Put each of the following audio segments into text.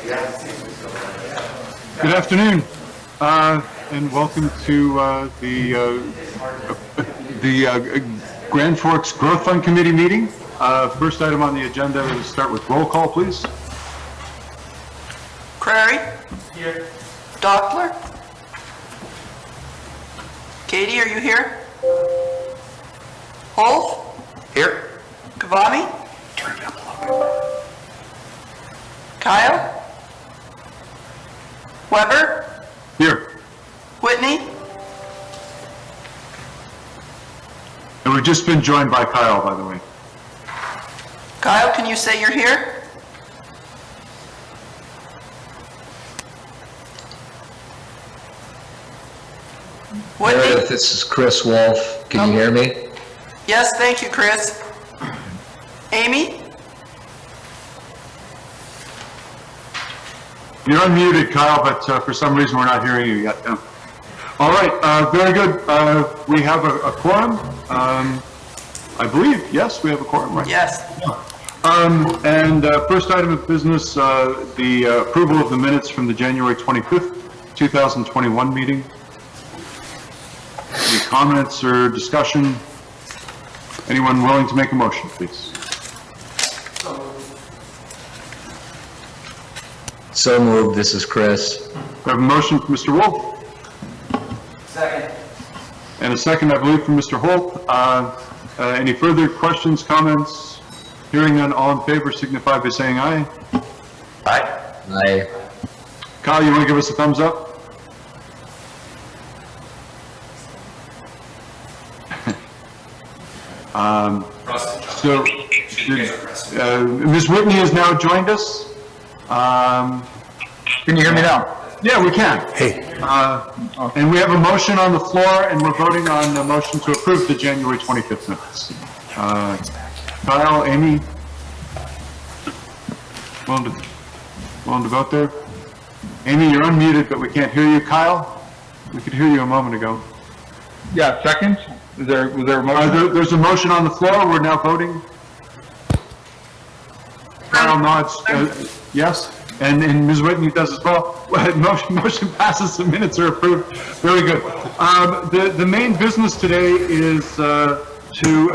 Good afternoon, and welcome to the Grand Forks Growth Fund Committee meeting. First item on the agenda is start with roll call, please. Crary? Here. Doppler? Katie, are you here? Holt? Here. Kavami? Turn it up a little bit. Kyle? Weber? Here. Whitney? And we've just been joined by Kyle, by the way. Kyle, can you say you're here? Whitney? Meredith, this is Chris Wolf. Can you hear me? Yes, thank you, Chris. Amy? You're unmuted, Kyle, but for some reason we're not hearing you yet. No. All right, very good. We have a quorum. I believe, yes, we have a quorum, right? Yes. And first item of business, the approval of the minutes from the January 25th, 2021 meeting. Any comments or discussion? Anyone willing to make a motion, please? So moved. This is Chris. We have a motion from Mr. Wolf. Second. And a second, I believe, from Mr. Holt. Any further questions, comments? Hearing none, all in favor signify by saying aye. Aye. Aye. Kyle, you want to give us a thumbs up? So, Ms. Whitney has now joined us. Can you hear me now? Yeah, we can. Hey. And we have a motion on the floor, and we're voting on the motion to approve the January 25th minutes. Kyle, Amy, willing to vote there? Amy, you're unmuted, but we can't hear you. Kyle, we could hear you a moment ago. Yeah, second. Was there a motion? There's a motion on the floor. We're now voting. Kyle nods yes, and Ms. Whitney does as well. Motion passes. The minutes are approved. Very good. The main business today is to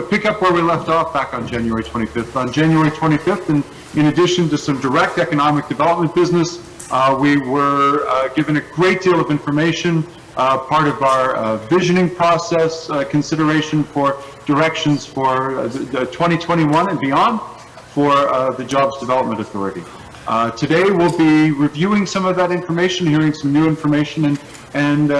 pick up where we left off back on January 25th. On January 25th, and in addition to some direct economic development business, we were given a great deal of information, part of our visioning process, consideration for directions for the 2021 and beyond for the Jobs Development Authority. Today we'll be reviewing some of that information, hearing some new information, and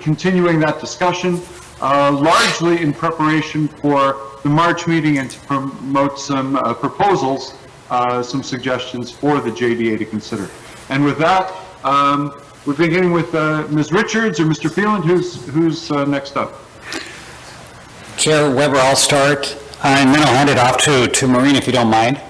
continuing that discussion, largely in preparation for the March meeting and to promote some proposals, some suggestions for the JDA to consider. And with that, we're beginning with Ms. Richards or Mr. Phelan. Who's next up? Chair Weber, I'll start, and then I'll hand it off to Maureen, if you don't mind.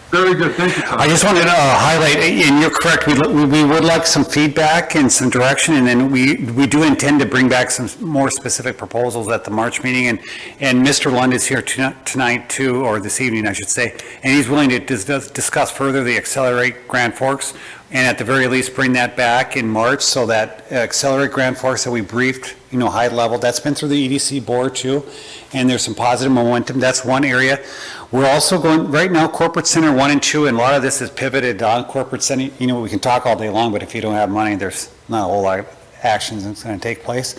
Very good, thank you, Tom. I just wanted to highlight, and you're correct, we would like some feedback and some direction, and then we do intend to bring back some more specific proposals at the March meeting, and Mr. Lund is here tonight too, or this evening I should say, and he's willing to discuss further the Accelerate Grand Forks, and at the very least bring that back in March, so that Accelerate Grand Forks that we briefed, high level, that's been through the EDC board too, and there's some positive momentum. That's one area. We're also going, right now, Corporate Center 1 and 2, and a lot of this is pivoted on Corporate Center. We can talk all day long, but if you don't have money, there's not a whole lot of actions that's going to take place.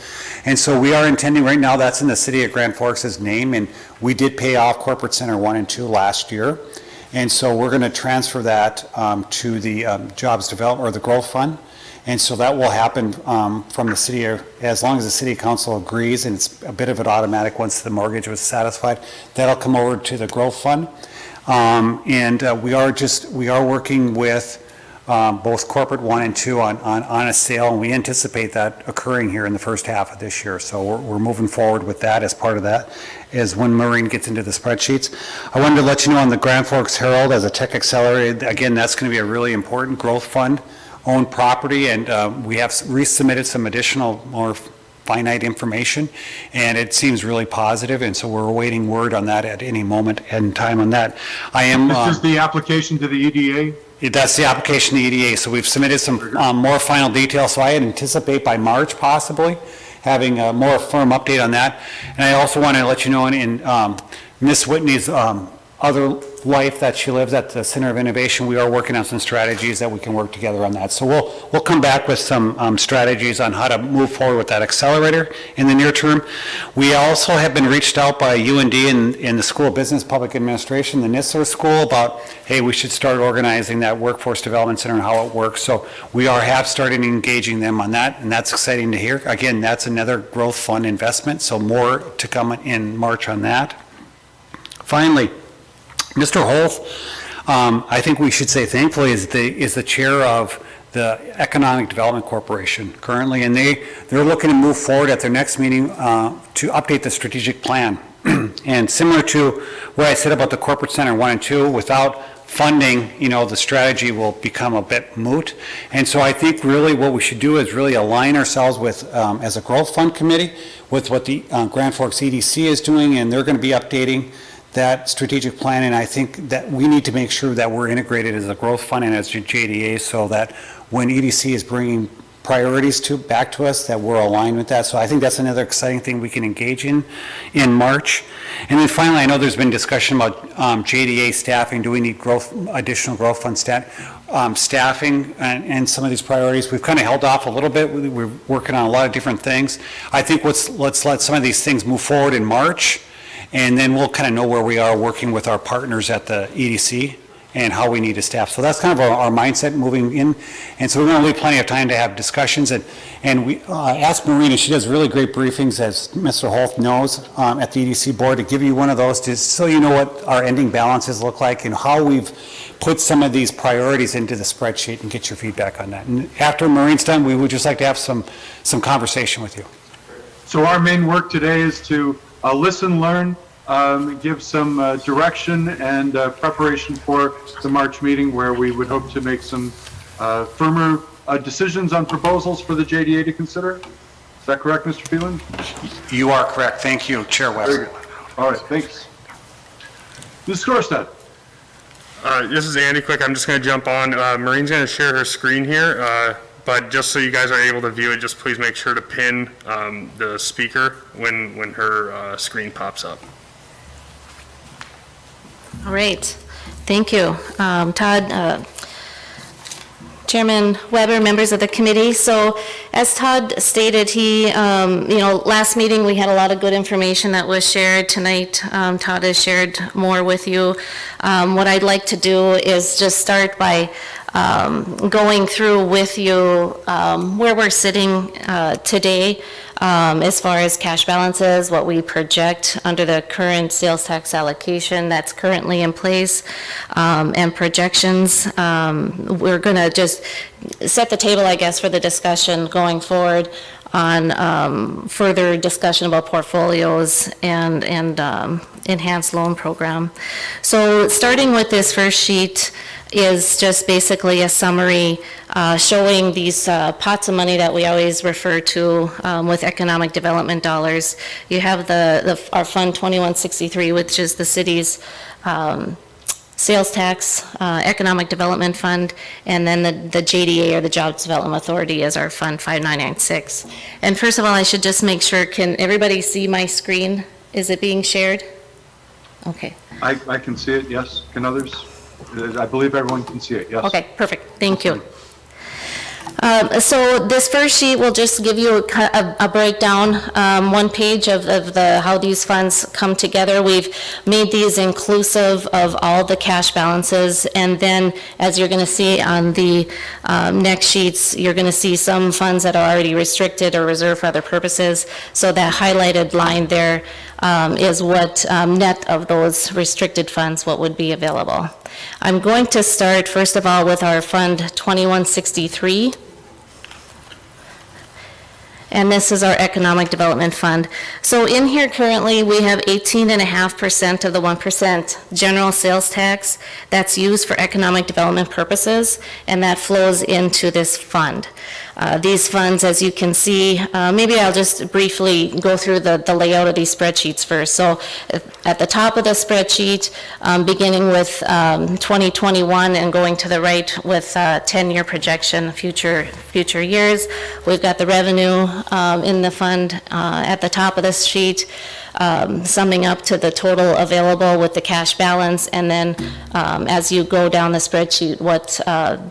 And so we are intending, right now, that's in the city of Grand Forks' name, and we did pay off Corporate Center 1 and 2 last year. And so we're going to transfer that to the Jobs Development, or the Growth Fund. And so that will happen from the city, as long as the city council agrees, and it's a bit of an automatic once the mortgage was satisfied. That'll come over to the Growth Fund. We are working with both Corporate 1 and 2 on a sale, and we anticipate that occurring here in the first half of this year. So we're moving forward with that. As part of that is when Maureen gets into the spreadsheets. I wanted to let you know on the Grand Forks Herald as a tech accelerator, again, that's going to be a really important growth fund owned property, and we have resubmitted some additional, more finite information, and it seems really positive, and so we're awaiting word on that at any moment in time on that. I am... This is the application to the EDA? That's the application to EDA, so we've submitted some more final details, so I anticipate by March possibly having a more firm update on that. And I also want to let you know in Miss Whitney's other life that she lives at the Center of Innovation, we are working on some strategies that we can work together on that. So we'll come back with some strategies on how to move forward with that accelerator in the near term. We also have been reached out by UND in the School of Business Public Administration, the NISSER school, about, hey, we should start organizing that Workforce Development Center and how it works. So we have started engaging them on that, and that's exciting to hear. Again, that's another growth fund investment, so more to come in March on that. Finally, Mr. Holth, I think we should say thankfully is the chair of the Economic Development Corporation currently, and they're looking to move forward at their next meeting to update the strategic plan. And similar to what I said about the Corporate Center 1 and 2, without funding, the strategy will become a bit moot. And so I think really what we should do is really align ourselves with, as a growth fund committee, with what the Grand Forks EDC is doing, and they're going to be updating that strategic plan, and I think that we need to make sure that we're integrated as a growth fund and as JDA, so that when EDC is bringing priorities back to us, that we're aligned with that. So I think that's another exciting thing we can engage in March. And then finally, I know there's been discussion about JDA staffing. Do we need additional growth fund staffing and some of these priorities? We've kind of held off a little bit. We're working on a lot of different things. I think let's let some of these things move forward in March, and then we'll kind of know where we are working with our partners at the EDC and how we need to staff. So that's kind of our mindset moving in. And so we're going to leave plenty of time to have discussions. And we asked Marina, she does really great briefings, as Mr. Holt knows, at the EDC board, to give you one of those just so you know what our ending balances look like and how we've put some of these priorities into the spreadsheet, and get your feedback on that. And after Marine's done, we would just like to have some conversation with you. So our main work today is to listen, learn, give some direction and preparation for the March meeting, where we would hope to make some firmer decisions on proposals for the JDA to consider. Is that correct, Mr. Phelan? You are correct. Thank you, Chair West. All right, thanks. Ms. Skorstad. This is Andy Quick. I'm just going to jump on. Marine's going to share her screen here. But just so you guys are able to view it, just please make sure to pin the speaker when her screen pops up. All right, thank you. Todd, Chairman Weber, members of the committee. So as Todd stated, last meeting we had a lot of good information that was shared. Tonight, Todd has shared more with you. What I'd like to do is just start by going through with you where we're sitting today as far as cash balances, what we project under the current sales tax allocation that's currently in place, and projections. We're going to just set the table, I guess, for the discussion going forward on further discussion about portfolios and enhanced loan program. So starting with this first sheet is just basically a summary showing these pots of money that we always refer to with economic development dollars. You have our Fund 2163, which is the city's sales tax economic development fund, and then the JDA, or the Jobs Development Authority, is our Fund 5996. And first of all, I should just make sure, can everybody see my screen? Is it being shared? Okay. I can see it, yes. Can others? I believe everyone can see it, yes. Okay, perfect. Thank you. So this first sheet will just give you a breakdown, one page of how these funds come together. We've made these inclusive of all the cash balances, and then as you're going to see on the next sheets, you're going to see some funds that are already restricted or reserved for other purposes. So that highlighted line there is what net of those restricted funds, what would be available. I'm going to start first of all with our Fund 2163. and this is our Economic Development Fund. So in here currently, we have 18.5% of the 1% general sales tax that's used for economic development purposes, and that flows into this fund. These funds, as you can see, maybe I'll just briefly go through the layout of these spreadsheets first. So at the top of the spreadsheet, beginning with 2021 and going to the right with 10-year projection, future years, we've got the revenue in the fund at the top of this sheet, summing up to the total available with the cash balance, and then as you go down the spreadsheet, what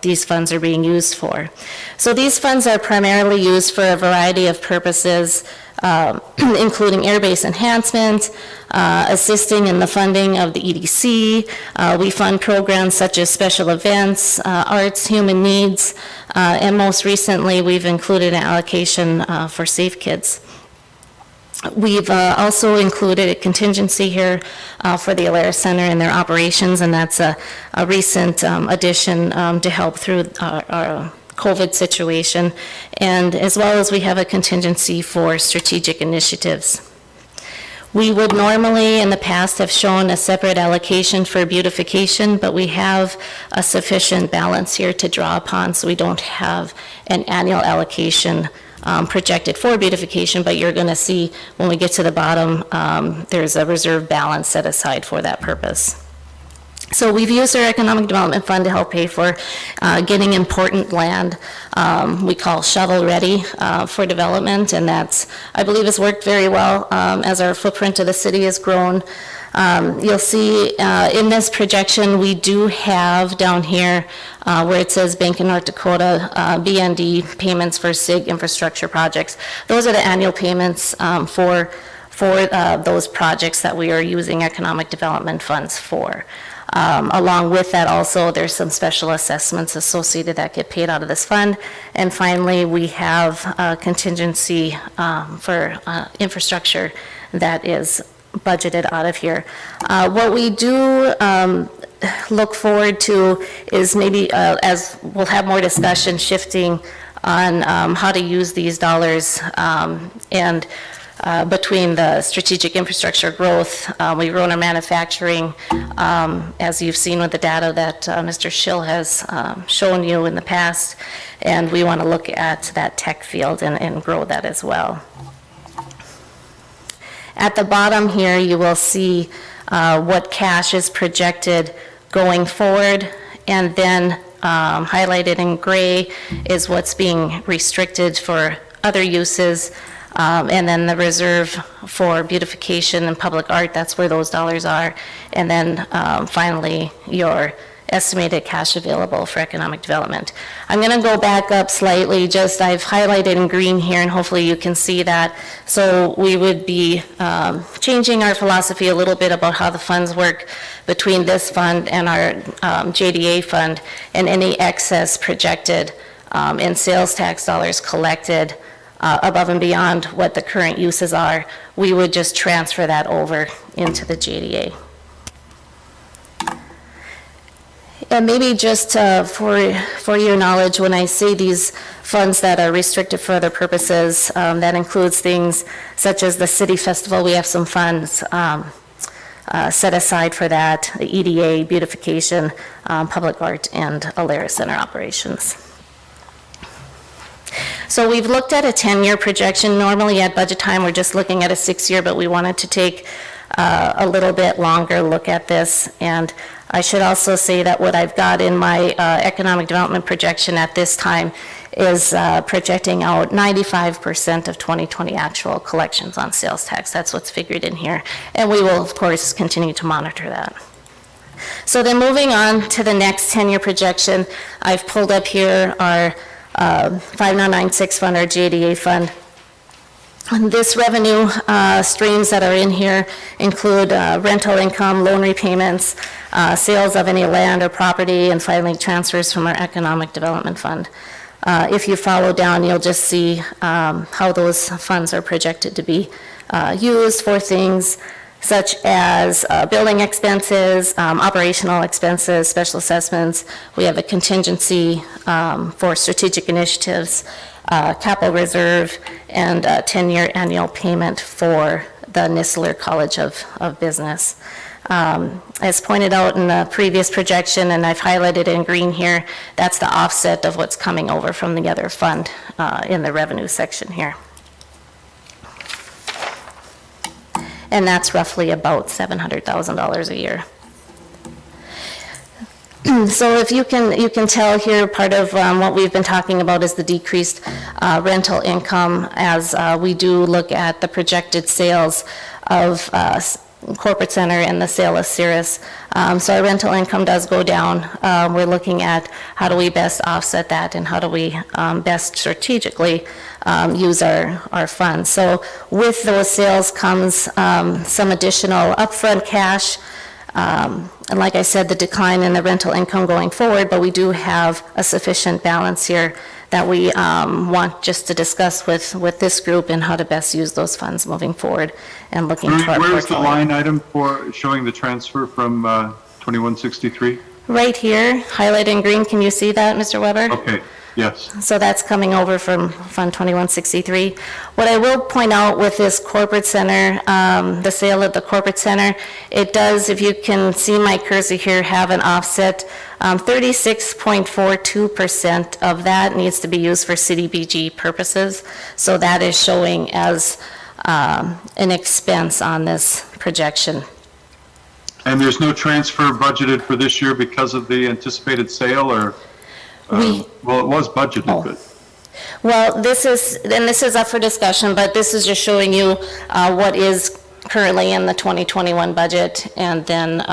these funds are being used for. So these funds are primarily used for a variety of purposes, including airbase enhancement, assisting in the funding of the EDC. We fund programs such as special events, arts, human needs, and most recently, we've included an allocation for Safe Kids. We've also included a contingency here for the Alaris Center and their operations, and that's a recent addition to help through our COVID situation, and as well as we have a contingency for strategic initiatives. We would normally in the past have shown a separate allocation for beautification, but we have a sufficient balance here to draw upon, so we don't have an annual allocation projected for beautification, but you're going to see when we get to the bottom, there's a reserve balance set aside for that purpose. So we've used our Economic Development Fund to help pay for getting important land we call shovel-ready for development, and that's, I believe, has worked very well as our footprint of the city has grown. You'll see in this projection, we do have down here where it says Bank of North Dakota BND payments for SIG infrastructure projects. Those are the annual payments for those projects that we are using economic development funds for. Along with that also, there's some special assessments associated that get paid out of this fund. And finally, we have a contingency for infrastructure that is budgeted out of here. What we do look forward to is maybe, as we'll have more discussion, shifting on how to use these dollars and between the strategic infrastructure growth, we've grown our manufacturing, as you've seen with the data that Mr. Schill has shown you in the past, and we want to look at that tech field and grow that as well. At the bottom here, you will see what cash is projected going forward, and then highlighted in gray is what's being restricted for other uses. And then the reserve for beautification and public art, that's where those dollars are. And then finally, your estimated cash available for economic development. I'm going to go back up slightly, just I've highlighted in green here, and hopefully you can see that. So we would be changing our philosophy a little bit about how the funds work between this fund and our JDA fund, and any excess projected in sales tax dollars collected above and beyond what the current uses are, we would just transfer that over into the JDA. And maybe just for your knowledge, when I say these funds that are restricted for other purposes, that includes things such as the City Festival. We have some funds set aside for that, the EDA, beautification, public art, and Alaris Center operations. So we've looked at a 10-year projection. Normally at budget time, we're just looking at a 6-year, but we wanted to take a little bit longer look at this. And I should also say that what I've got in my economic development projection at this time is projecting out 95% of 2020 actual collections on sales tax. That's what's figured in here. And we will, of course, continue to monitor that. So then moving on to the next 10-year projection, I've pulled up here our 5996 fund, our JDA fund. And this revenue streams that are in here include rental income, loan repayments, sales of any land or property, and finally transfers from our economic development fund. If you follow down, you'll just see how those funds are projected to be used for things such as building expenses, operational expenses, special assessments. We have a contingency for strategic initiatives, capital reserve, and a 10-year annual payment for the Nistler College of Business. As pointed out in the previous projection, and I've highlighted in green here, that's the offset of what's coming over from the other fund in the revenue section here. And that's roughly about $700,000 a year. So if you can tell here, part of what we've been talking about is the decreased rental income as we do look at the projected sales of Corporate Center and the sale of Cirrus. So our rental income does go down. We're looking at how do we best offset that and how do we best strategically use our funds. So with those sales comes some additional upfront cash. And like I said, the decline in the rental income going forward, but we do have a sufficient balance here that we want just to discuss with this group and how to best use those funds moving forward and looking to our portfolio. Where's the line item for showing the transfer from 2163? Right here, highlighted in green. Can you see that, Mr. Weber? Okay, yes. So that's coming over from Fund 2163. What I will point out with this corporate center, the sale of the corporate center, it does, if you can see my cursor here, have an offset. 36.42% of that needs to be used for CDBG purposes. So that is showing as an expense on this projection. And there's no transfer budgeted for this year because of the anticipated sale, or? Well, it was budgeted, but. Well, this is up for discussion, but this is just showing you what is currently in the 2021 budget, and then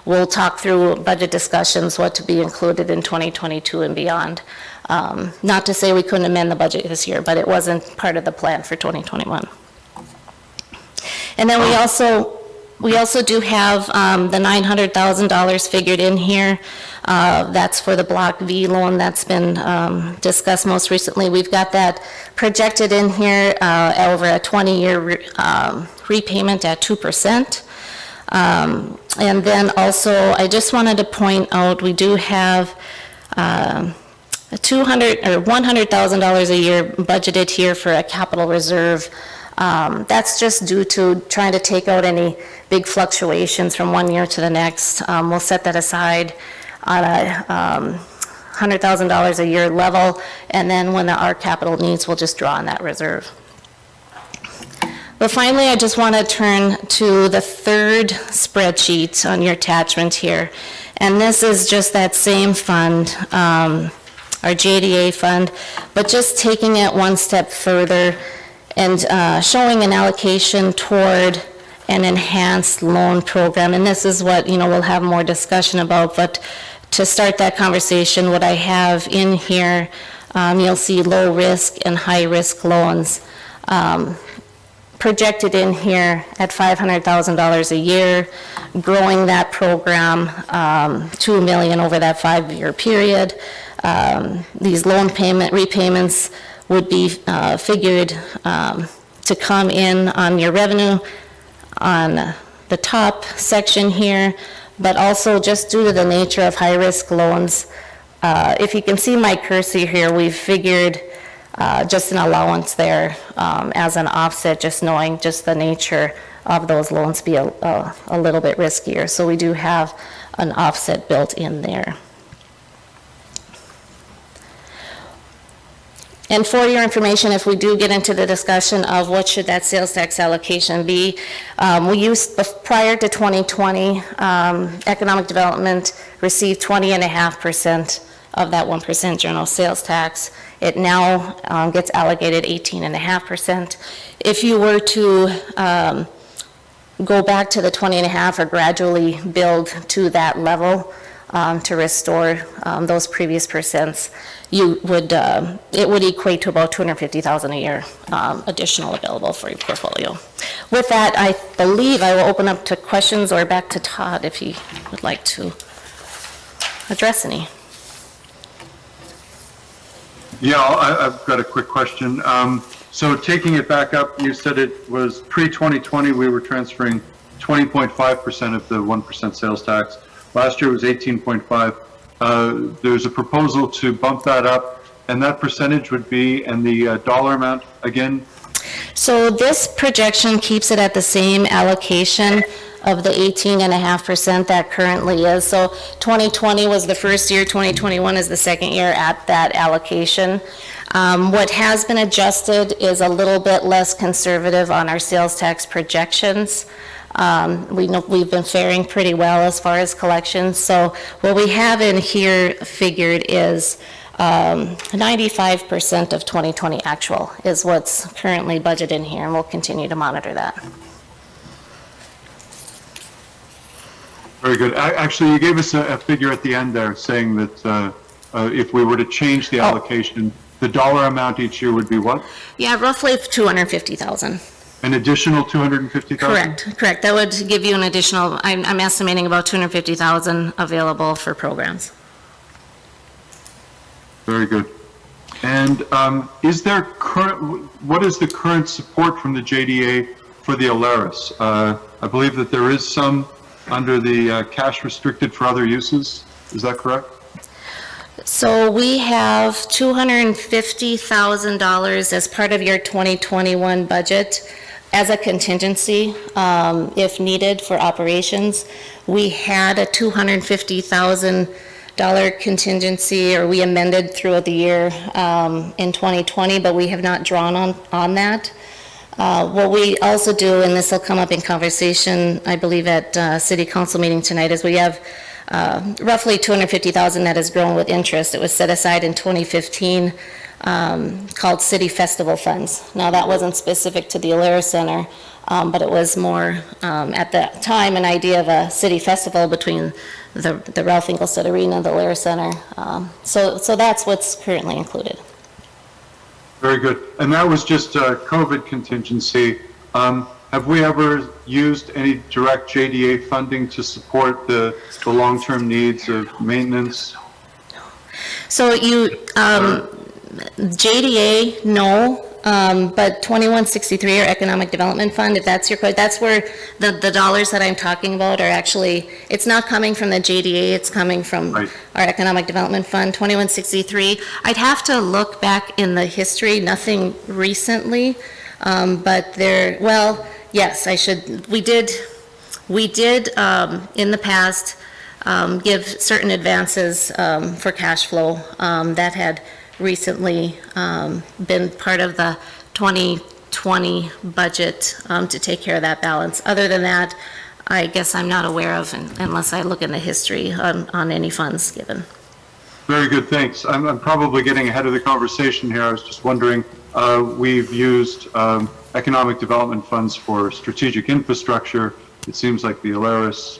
we'll talk through budget discussions, what to be included in 2022 and beyond. Not to say we couldn't amend the budget this year, but it wasn't part of the plan for 2021. And then we also do have the $900,000 figured in here. That's for the Block V loan that's been discussed most recently. We've got that projected in here over a 20-year repayment at 2%. And then also, I just wanted to point out, we do have $100,000 a year budgeted here for a capital reserve. That's just due to trying to take out any big fluctuations from one year to the next. We'll set that aside on a $100,000 a year level, and then when our capital needs, we'll just draw on that reserve. But finally, I just want to turn to the third spreadsheet on your attachment here. And this is just that same fund, our JDA fund, but just taking it one step further and showing an allocation toward an enhanced loan program. And this is what, we'll have more discussion about, but to start that conversation, what I have in here, you'll see low risk and high risk loans projected in here at $500,000 a year, growing that program $2 million over that 5-year period. These loan repayments would be figured to come in on your revenue on the top section here, but also just due to the nature of high-risk loans, if you can see my cursor here, we've figured just an allowance there as an offset, just knowing just the nature of those loans be a little bit riskier. So we do have an offset built in there. And for your information, if we do get into the discussion of what should that sales tax allocation be, we used, prior to 2020, economic development received 20.5% of that 1% general sales tax. It now gets allocated 18.5%. If you were to go back to the 20.5 or gradually build to that level to restore those previous percents, you would it would equate to about $250,000 a year additional available for your portfolio. With that, I believe I will open up to questions, or back to Todd if he would like to address any. Yeah, I've got a quick question. So taking it back up, you said it was pre-2020, we were transferring 20.5% of the 1% sales tax. Last year was 18.5. There's a proposal to bump that up and that percentage would be, and the dollar amount again? So this projection keeps it at the same allocation of the 18.5% that currently is. So 2020 was the first year, 2021 is the second year at that allocation. What has been adjusted is a little bit less conservative on our sales tax projections. We know we've been faring pretty well as far as collections. So what we have in here figured is 95% of 2020 actual is what's currently budgeted in here, and we'll continue to monitor that. Very good. Actually, you gave us a figure at the end there saying that if we were to change the allocation, the dollar amount each year would be what? Yeah, roughly 250,000. An additional 250,000? Correct. That would give you an additional, I'm estimating about 250,000 available for programs. Very good. And is there what is the current support from the JDA for the Alaris? I believe that there is some under the cash restricted for other uses. Is that correct? So we have $250,000 as part of your 2021 budget as a contingency, if needed for operations. We had a $250,000 contingency, or we amended throughout the year in 2020, but we have not drawn on that. What we also do, and this will come up in conversation, I believe at City Council meeting tonight, is we have roughly $250,000 that has grown with interest. It was set aside in 2015 called City Festival Funds. Now that wasn't specific to the Alaris Center, but it was more at that time an idea of a city festival between the Ralph Engelstad Arena and the Alaris Center. So that's what's currently included. Very good. And that was just a COVID contingency. Have we ever used any direct JDA funding to support the long-term needs of maintenance? So you, JDA, no, but 2163 or Economic Development Fund, if that's your question, that's where the dollars that I'm talking about are actually, it's not coming from the JDA, it's coming from Right. our Economic Development Fund, 2163. I'd have to look back in the history, nothing recently, but there, well, yes, I should, we did in the past give certain advances for cash flow that had recently been part of the 2020 budget to take care of that balance. Other than that, I guess I'm not aware of, unless I look in the history on any funds given. Very good, thanks. I'm probably getting ahead of the conversation here. I was just wondering, we've used economic development funds for strategic infrastructure. It seems like the Alaris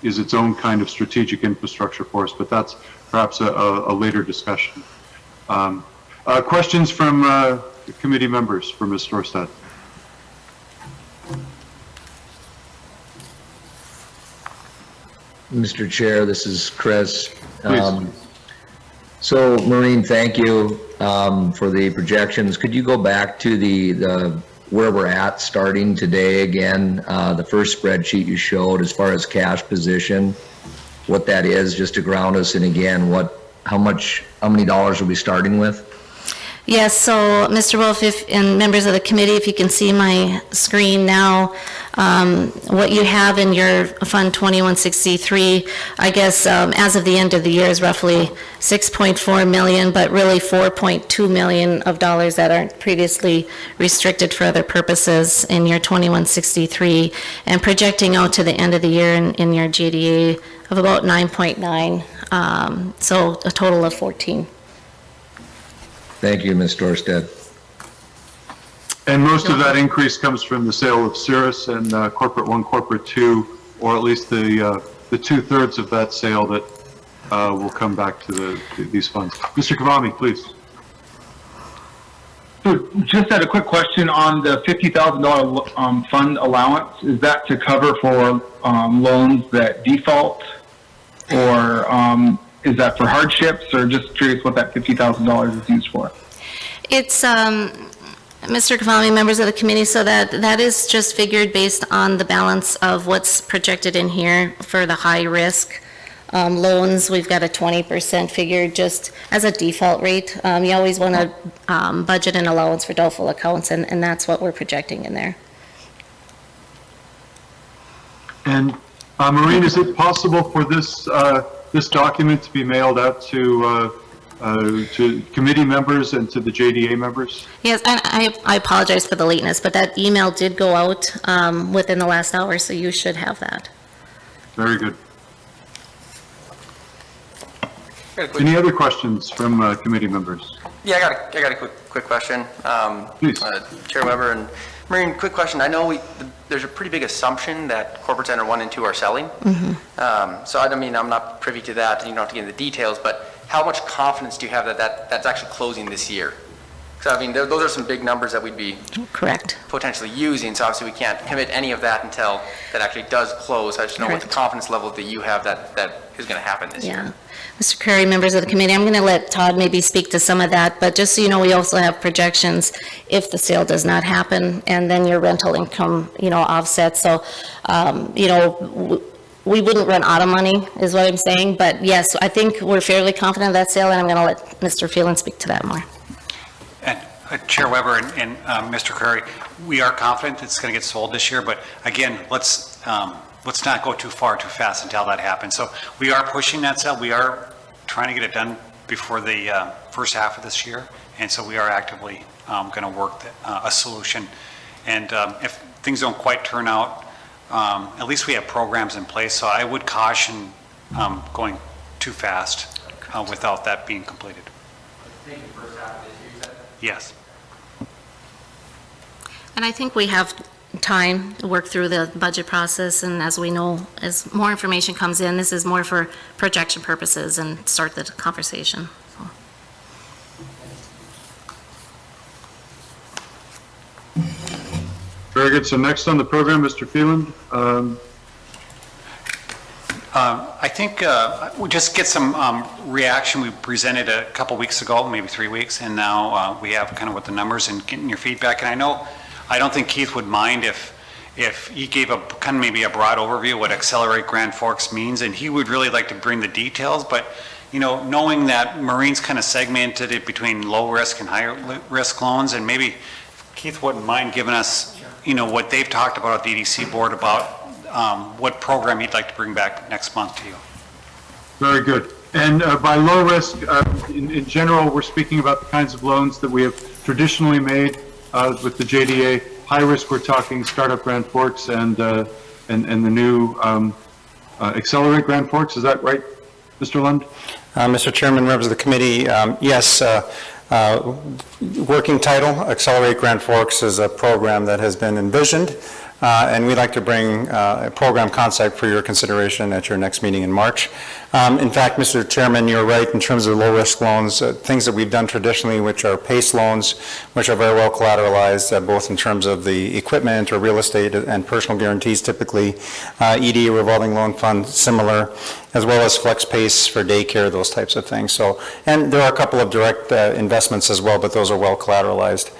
is its own kind of strategic infrastructure for us, but that's perhaps a later discussion. Questions from committee members for Ms. Storstad? Mr. Chair, this is Chris. Please. So Maureen, thank you for the projections. Could you go back to the where we're at starting today again? The first spreadsheet you showed as far as cash position, what that is, just to ground us, and again, how many dollars are we starting with? Yes, so Mr. Wolf, and members of the committee, if you can see my screen now, what you have in your Fund 2163, I guess as of the end of the year is roughly 6.4 million, but really 4.2 million of dollars that aren't previously restricted for other purposes in your 2163, and projecting out to the end of the year in your JDA of about 9.9, so a total of 14. Thank you, Ms. Storstad. And most of that increase comes from the sale of Cirrus and Corporate 1, Corporate 2, or at least the 2/3 of that sale that will come back to these funds. Mr. Kavami, please. So just had a quick question on the $50,000 fund allowance. Is that to cover for loans that default, or is that for hardships, or just curious what that $50,000 is used for? It's, Mr. Kavami, members of the committee, so that is just figured based on the balance of what's projected in here for the high risk loans, we've got a 20% figure just as a default rate. You always want to budget an allowance for doubtful accounts, and that's what we're projecting in there. And Maureen, is it possible for this, this document to be mailed out to committee members and to the JDA members? Yes, and I apologize for the lateness, but that email did go out within the last hour, so you should have that. Very good. Any other questions from committee members? Yeah, I got a quick question. Please. Chair Weber and Maureen, quick question. I know there's a pretty big assumption that Corporate Center 1 and 2 are selling. So I mean, I'm not privy to that, and you don't have to get into the details, but how much confidence do you have that that's actually closing this year? Because I mean, those are some big numbers that we'd be Correct. potentially using, so obviously we can't commit any of that until that actually does close. I just know what the Correct. confidence level that you have that is going to happen this year. Yeah. Mr. Curry, members of the committee, I'm going to let Todd maybe speak to some of that, but just so you know, we also have projections if the sale does not happen, and then your rental income, offset. So, we wouldn't run out of money, is what I'm saying, but yes, I think we're fairly confident of that sale, and I'm going to let Mr. Phelan speak to that more. And Chair Weber and Mr. Curry, we are confident it's going to get sold this year, but again, let's not go too far too fast until that happens. So we are pushing that sale. We are trying to get it done before the first half of this year, and so we are actively going to work a solution. And if things don't quite turn out, at least we have programs in place. So I would caution going too fast without that being completed. Yes. And I think we have time to work through the budget process, and as we know, as more information comes in, this is more for projection purposes and start the conversation. So. Very good. So next on the program, Mr. Phelan. I think we'll just get some reaction. We presented a couple weeks ago, maybe 3 weeks, and now we have kind of what the numbers and getting your feedback. And I don't think Keith would mind if he gave a kind of maybe a broad overview of what Accelerate Grand Forks means, and he would really like to bring the details. But knowing that Maureen's kind of segmented it between low risk and high risk loans, and maybe Keith wouldn't mind giving us what they've talked about at the EDC board about what program he'd like to bring back next month to you. Very good. And by low risk, in general, we're speaking about the kinds of loans that we have traditionally made with the JDA. High risk, we're talking startup Grand Forks and the new Accelerate Grand Forks. Is that right, Mr. Lund? Mr. Chairman, members of the committee, yes, working title, Accelerate Grand Forks, is a program that has been envisioned, and we'd like to bring a program concept for your consideration at your next meeting in March. In fact, Mr. Chairman, you're right in terms of low-risk loans, things that we've done traditionally, which are PACE loans, which are very well collateralized, both in terms of the equipment or real estate and personal guarantees, typically, ED, revolving loan fund, similar, as well as flex PACE for daycare, those types of things. So, and there are a couple of direct investments as well, but those are well collateralized.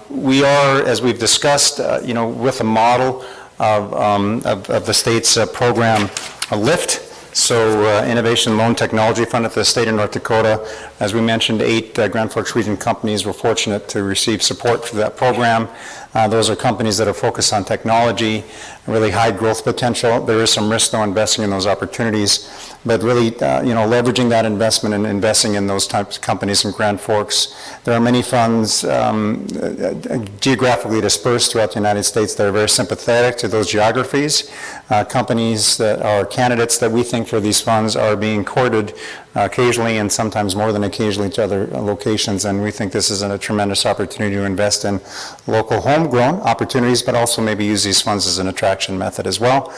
We are, as we've discussed, with a model of the state's program, a LIFT, so Innovation Loan Technology Fund at the state of North Dakota. As we mentioned, 8 Grand Forks region companies were fortunate to receive support for that program. Those are companies that are focused on technology, really high growth potential. There is some risk though investing in those opportunities, but really, leveraging that investment and investing in those types of companies in Grand Forks. There are many funds geographically dispersed throughout the United States that are very sympathetic to those geographies. Companies that are candidates that we think for these funds are being courted occasionally and sometimes more than occasionally to other locations, and we think this is a tremendous opportunity to invest in local homegrown opportunities, but also maybe use these funds as an attraction method as well.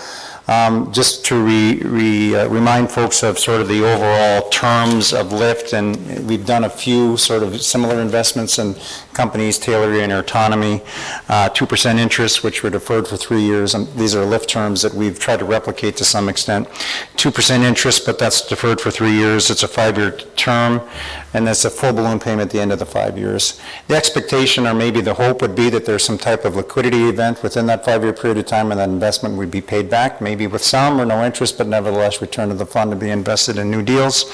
Just to remind folks of sort of the overall terms of LIFT, and we've done a few sort of similar investments in companies, Taylor and Autonomy, 2% interest, which were deferred for 3 years, and these are LIFT terms that we've tried to replicate to some extent. 2% interest, but that's deferred for 3 years. It's a 5-year term, and that's a full balloon payment at the end of the 5 years. The expectation, or maybe the hope, would be that there's some type of liquidity event within that 5-year period of time, and that investment would be paid back, maybe with some or no interest, but nevertheless return to the fund to be invested in new deals.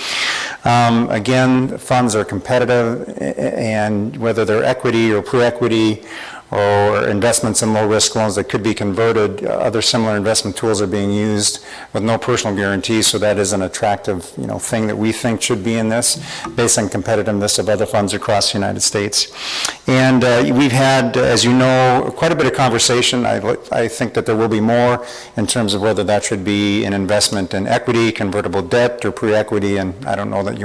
Again, funds are competitive, and whether they're equity or pre-equity or investments in low-risk loans that could be converted, other similar investment tools are being used with no personal guarantee, so that is an attractive, thing that we think should be in this, based on competitiveness of other funds across the United States. And we've had, as you know, quite a bit of conversation. I think that there will be more in terms of whether that should be an investment in equity, convertible debt, or pre-equity, and I don't know that we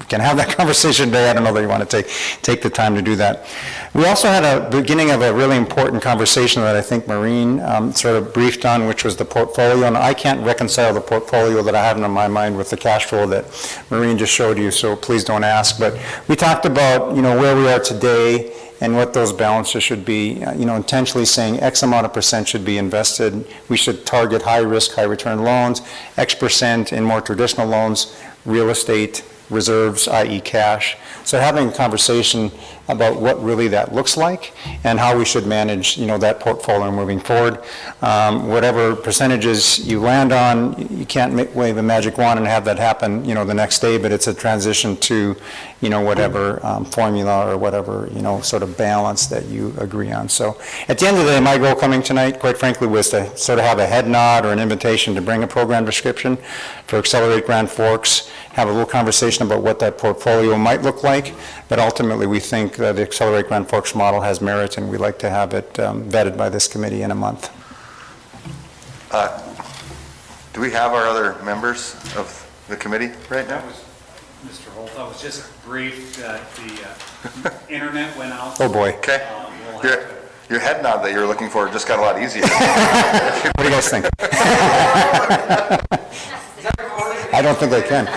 can have that conversation today. I don't know that you want to take the time to do that. We also had a beginning of a really important conversation that I think Maureen sort of briefed on, which was the portfolio. And I can't reconcile the portfolio that I have in my mind with the cash flow that Maureen just showed you, so please don't ask. But we talked about, where we are today and what those balances should be, intentionally saying X amount of percent should be invested. We should target high risk, high return loans, X percent in more traditional loans, real estate, reserves, i.e. cash. So having a conversation about what really that looks like and how we should manage, that portfolio moving forward. Whatever percentages you land on, you can't wave a magic wand and have that happen, the next day, but it's a transition to, whatever formula or whatever, sort of balance that you agree on. So at the end of the day, my goal coming tonight, quite frankly, was to sort of have a head nod or an invitation to bring a program description for Accelerate Grand Forks, have a little conversation about what that portfolio might look like, but ultimately we think that the Accelerate Grand Forks model has merit, and we'd like to have it vetted by this committee in a month. Do we have our other members of the committee right now? Mr. Holt, I was just briefed that the internet went out. Oh, boy. Okay. Your head nod that you were looking for just got a lot easier. What do you guys think? I don't think I can.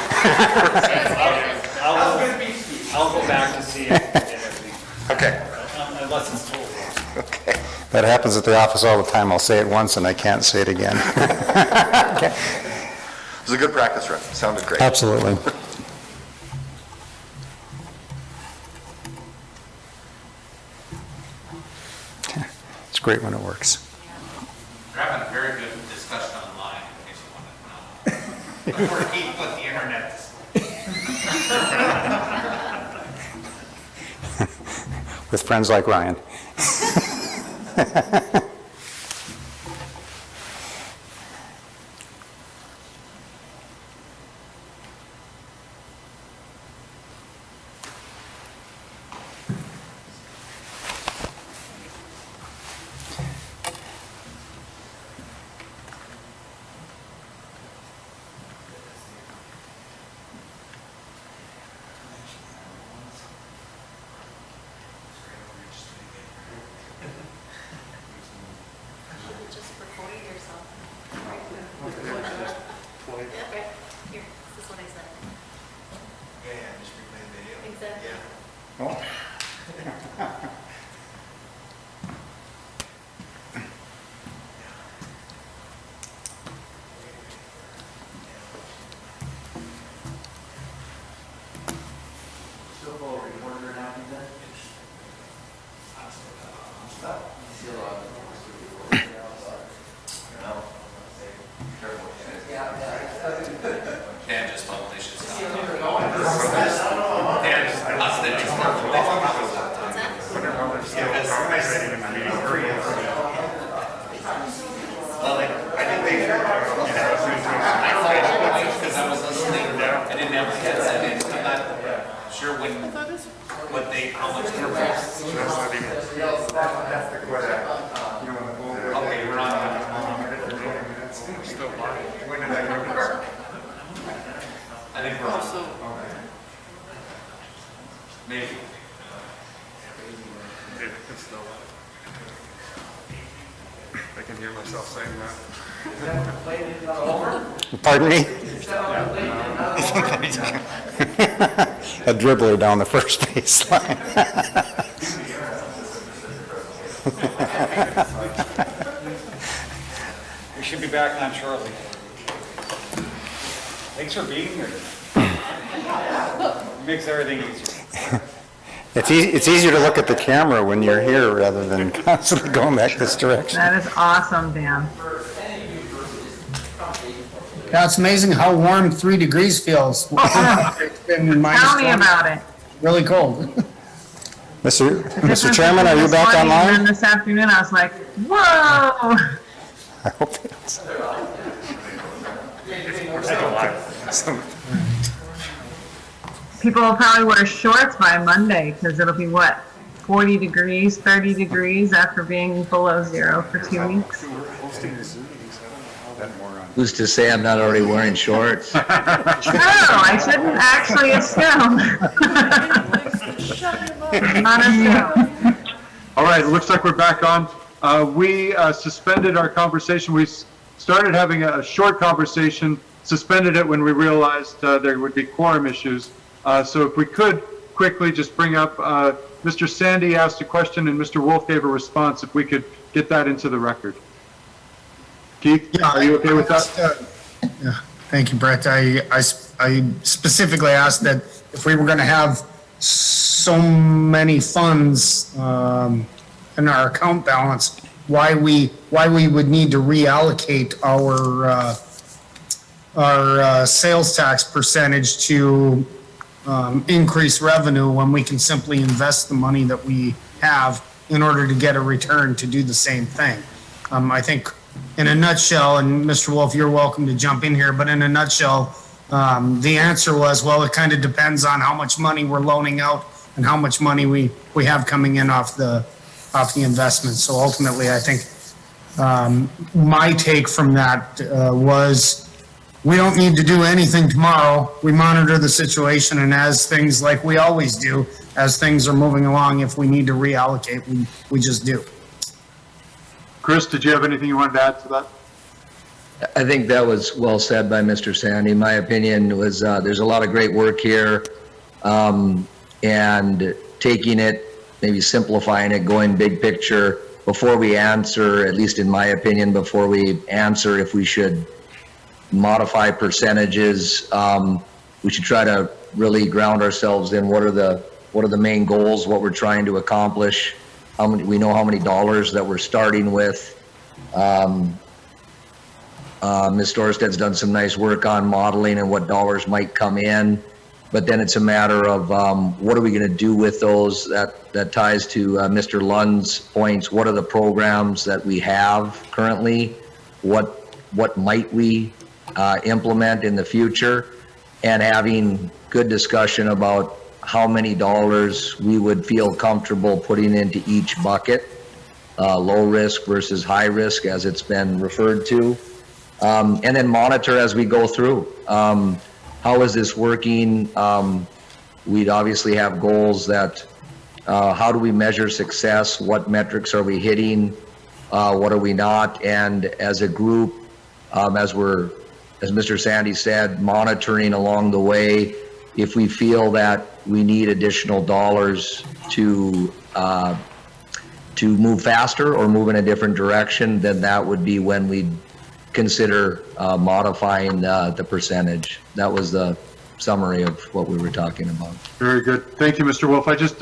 I'll go back to see it and everything. Okay. Unless it's told. Okay. That happens at the office all the time. I'll say it once and I can't say it again. Okay. It was a good practice run. Sounded great. Absolutely. It's great when it works. We're having a very good discussion online, in case you want to know. We're eating with the internet. With friends like Ryan. Just recording yourself. Okay, here, this is what I said. Yeah, just replay the video. Exactly. Yeah. Dan just told they should stop. Dan just lost it. Well, I didn't think. Because I was listening, I didn't have the headset in, I'm not sure what they, how much they're okay, we're on. I think we're also. Maybe. I can hear myself saying that. Pardon me? A dribbler down the first baseline. We should be back on shortly. Thanks for being here. Makes everything easier. It's easier to look at the camera when you're here rather than constantly going back this direction. That is awesome, Dan. Yeah, it's amazing how warm 3 degrees feels. It's been minus Tell me 20, about it. really cold. Mr. Chairman, are you This back morning, online? And then this afternoon, I was like, whoa. I hope it's. People will probably wear shorts by Monday because it'll be what, 40 degrees, 30 degrees after being below zero for 2 weeks. Who's to say I'm not already wearing shorts? No, I shouldn't actually assume. Not assume. All right, it looks like we're back on. We suspended our conversation. We started having a short conversation, suspended it when we realized there would be quorum issues. So if we could quickly just bring up, Mr. Sandy asked a question and Mr. Wolf gave a response, if we could get that into the record. Keith, are you okay with that? Yeah, thank you, Brett. I specifically asked that if we were going to have so many funds in our account balance, why we would need to reallocate our sales tax percentage to increase revenue when we can simply invest the money that we have in order to get a return to do the same thing. I think in a nutshell, and Mr. Wolf, you're welcome to jump in here, but in a nutshell, the answer was, well, it kind of depends on how much money we're loaning out and how much money we have coming in off the investment. So ultimately, I think my take from that was we don't need to do anything tomorrow. We monitor the situation, and as things, like we always do, as things are moving along, if we need to reallocate, we just do. Chris, did you have anything you wanted to add to that? I think that was well said by Mr. Sandy. My opinion was there's a lot of great work here, and taking it, maybe simplifying it, going big picture, before we answer, at least in my opinion, before we answer if we should modify percentages, we should try to really ground ourselves in what are the main goals, what we're trying to accomplish. We know how many dollars that we're starting with. Ms. Storsted's done some nice work on modeling and what dollars might come in, but then it's a matter of what are we going to do with those? That ties to Mr. Lund's points. What are the programs that we have currently? What might we implement in the future? And having good discussion about how many dollars we would feel comfortable putting into each bucket, low risk versus high risk, as it's been referred to, and then monitor as we go through. How is this working? We'd obviously have goals that, how do we measure success? What metrics are we hitting? What are we not? And as a group, as Mr. Sandy said, monitoring along the way, if we feel that we need additional dollars to move faster or move in a different direction, then that would be when we'd consider modifying the percentage. That was the summary of what we were talking about. Very good. Thank you, Mr. Wolf. I just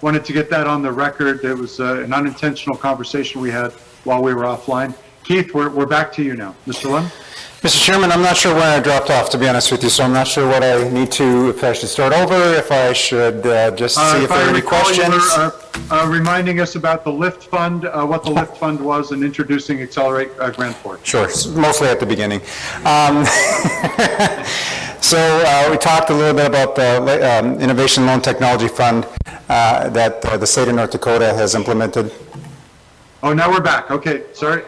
wanted to get that on the record. It was an unintentional conversation we had while we were offline. Keith, we're back to you now. Mr. Lund? Mr. Chairman, I'm not sure where I dropped off, to be honest with you, so I'm not sure what I need to, if I should start over, if I should just see if there are any questions. You were reminding us about the LIFT fund, what the LIFT fund was, and introducing Accelerate Grand Forks. Sure, mostly at the beginning. So we talked a little bit about the Innovation Loan Technology Fund that the state of North Dakota has implemented. Oh, now we're back. Okay, sorry.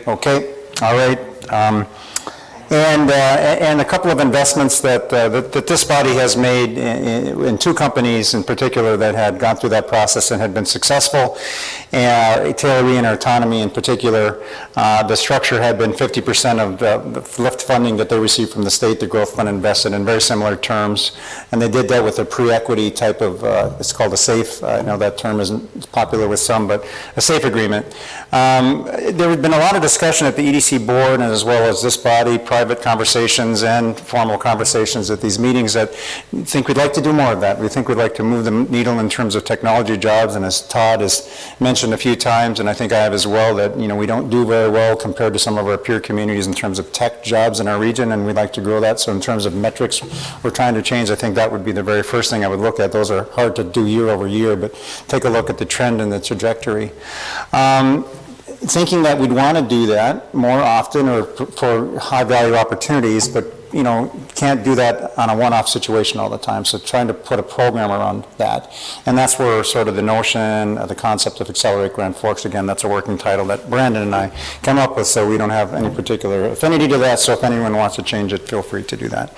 Okay, all right. And a couple of investments that this body has made in two companies in particular that had gone through that process and had been successful. Tailoring and Autonomy in particular, the structure had been 50% of the LIFT funding that they received from the state. The growth fund invested in very similar terms, and they did that with a pre-equity type of, it's called a SAFE, I know that term isn't popular with some, but a SAFE agreement. There had been a lot of discussion at the EDC board and as well as this body, private conversations and formal conversations at these meetings, that we think we'd like to do more of that. We think we'd like to move the needle in terms of technology jobs, and as Todd has mentioned, mentioned a few times, and I think I have as well, that, we don't do very well compared to some of our peer communities in terms of tech jobs in our region, and we'd like to grow that. So in terms of metrics we're trying to change, I think that would be the very first thing I would look at. Those are hard to do year over year, but take a look at the trend and the trajectory. Thinking that we'd want to do that more often or for high-value opportunities, but can't do that on a one-off situation all the time. So trying to put a program around that. And that's where sort of the notion, the concept of Accelerate Grand Forks, again, that's a working title that Brandon and I come up with, so we don't have any particular affinity to that. So if anyone wants to change it, feel free to do that.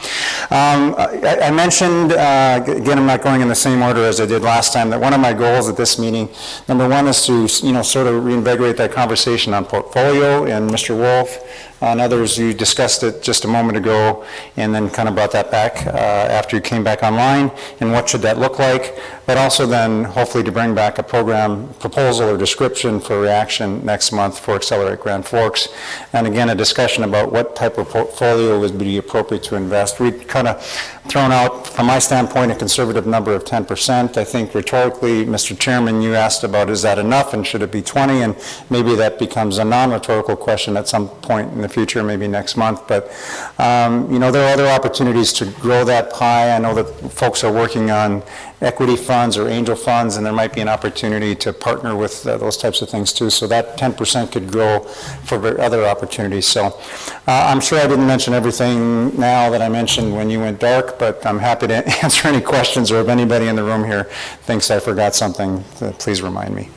I mentioned, again, I'm not going in the same order as I did last time, that one of my goals at this meeting, number one, is to, sort of reinvigorate that conversation on portfolio, and Mr. Wolf and others, you discussed it just a moment ago, and then kind of brought that back after you came back online, and what should that look like, but also then hopefully to bring back a program proposal or description for reaction next month for Accelerate Grand Forks, and again, a discussion about what type of portfolio would be appropriate to invest. We've kind of thrown out, from my standpoint, a conservative number of 10%. I think rhetorically, Mr. Chairman, you asked about, is that enough, and should it be 20, and maybe that becomes a non-rhetorical question at some point in the future, maybe next month, but there are other opportunities to grow that pie. I know that folks are working on equity funds or angel funds, and there might be an opportunity to partner with those types of things too, so that 10% could grow for other opportunities. So I'm sure I didn't mention everything now that I mentioned when you went dark, but I'm happy to answer any questions, or if anybody in the room here thinks I forgot something, please remind me.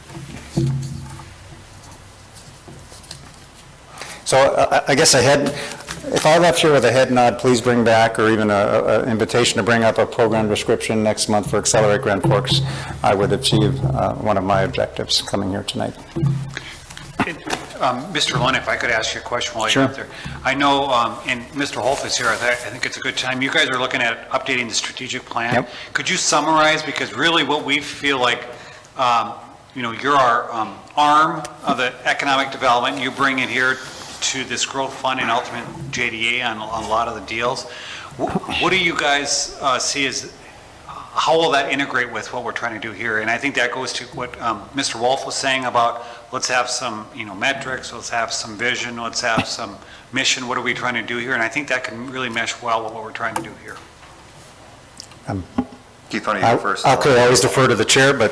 So I guess if I left here with a head nod, please bring back, or even an invitation to bring up a program description next month for Accelerate Grand Forks, I would achieve one of my objectives coming here tonight. Mr. Lund, if I could ask you a question while Sure. you're up there. I know, and Mr. Wolf is here, I think it's a good time. You guys are looking at updating the strategic plan. Yep. Could you summarize, because really what we feel like, you're our arm of the economic development. You bring it here to this growth fund and ultimate JDA on a lot of the deals. What do you guys see as, how will that integrate with what we're trying to do here? And I think that goes to what Mr. Wolf was saying about, let's have some, metrics, let's have some vision, let's have some mission. What are we trying to do here? And I think that can really mesh well with what we're trying to do here. Keith, why don't you go first? Okay, I always defer to the chair, but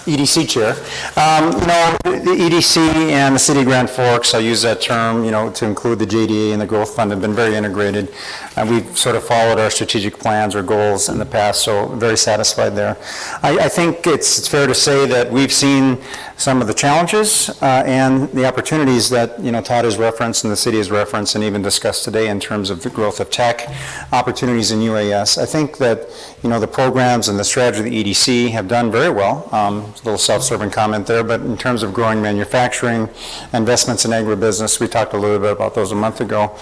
EDC chair. The EDC and the City of Grand Forks, I use that term, to include the JDA and the Growth Fund, have been very integrated. And we've sort of followed our strategic plans or goals in the past, so very satisfied there. I think it's fair to say that we've seen some of the challenges and the opportunities that, Todd has referenced and the city has referenced and even discussed today in terms of the growth of tech, opportunities in UAS. I think that, the programs and the strategy of the EDC have done very well. A little self-serving comment there, but in terms of growing manufacturing, investments in agribusiness, we talked a little bit about those a month ago.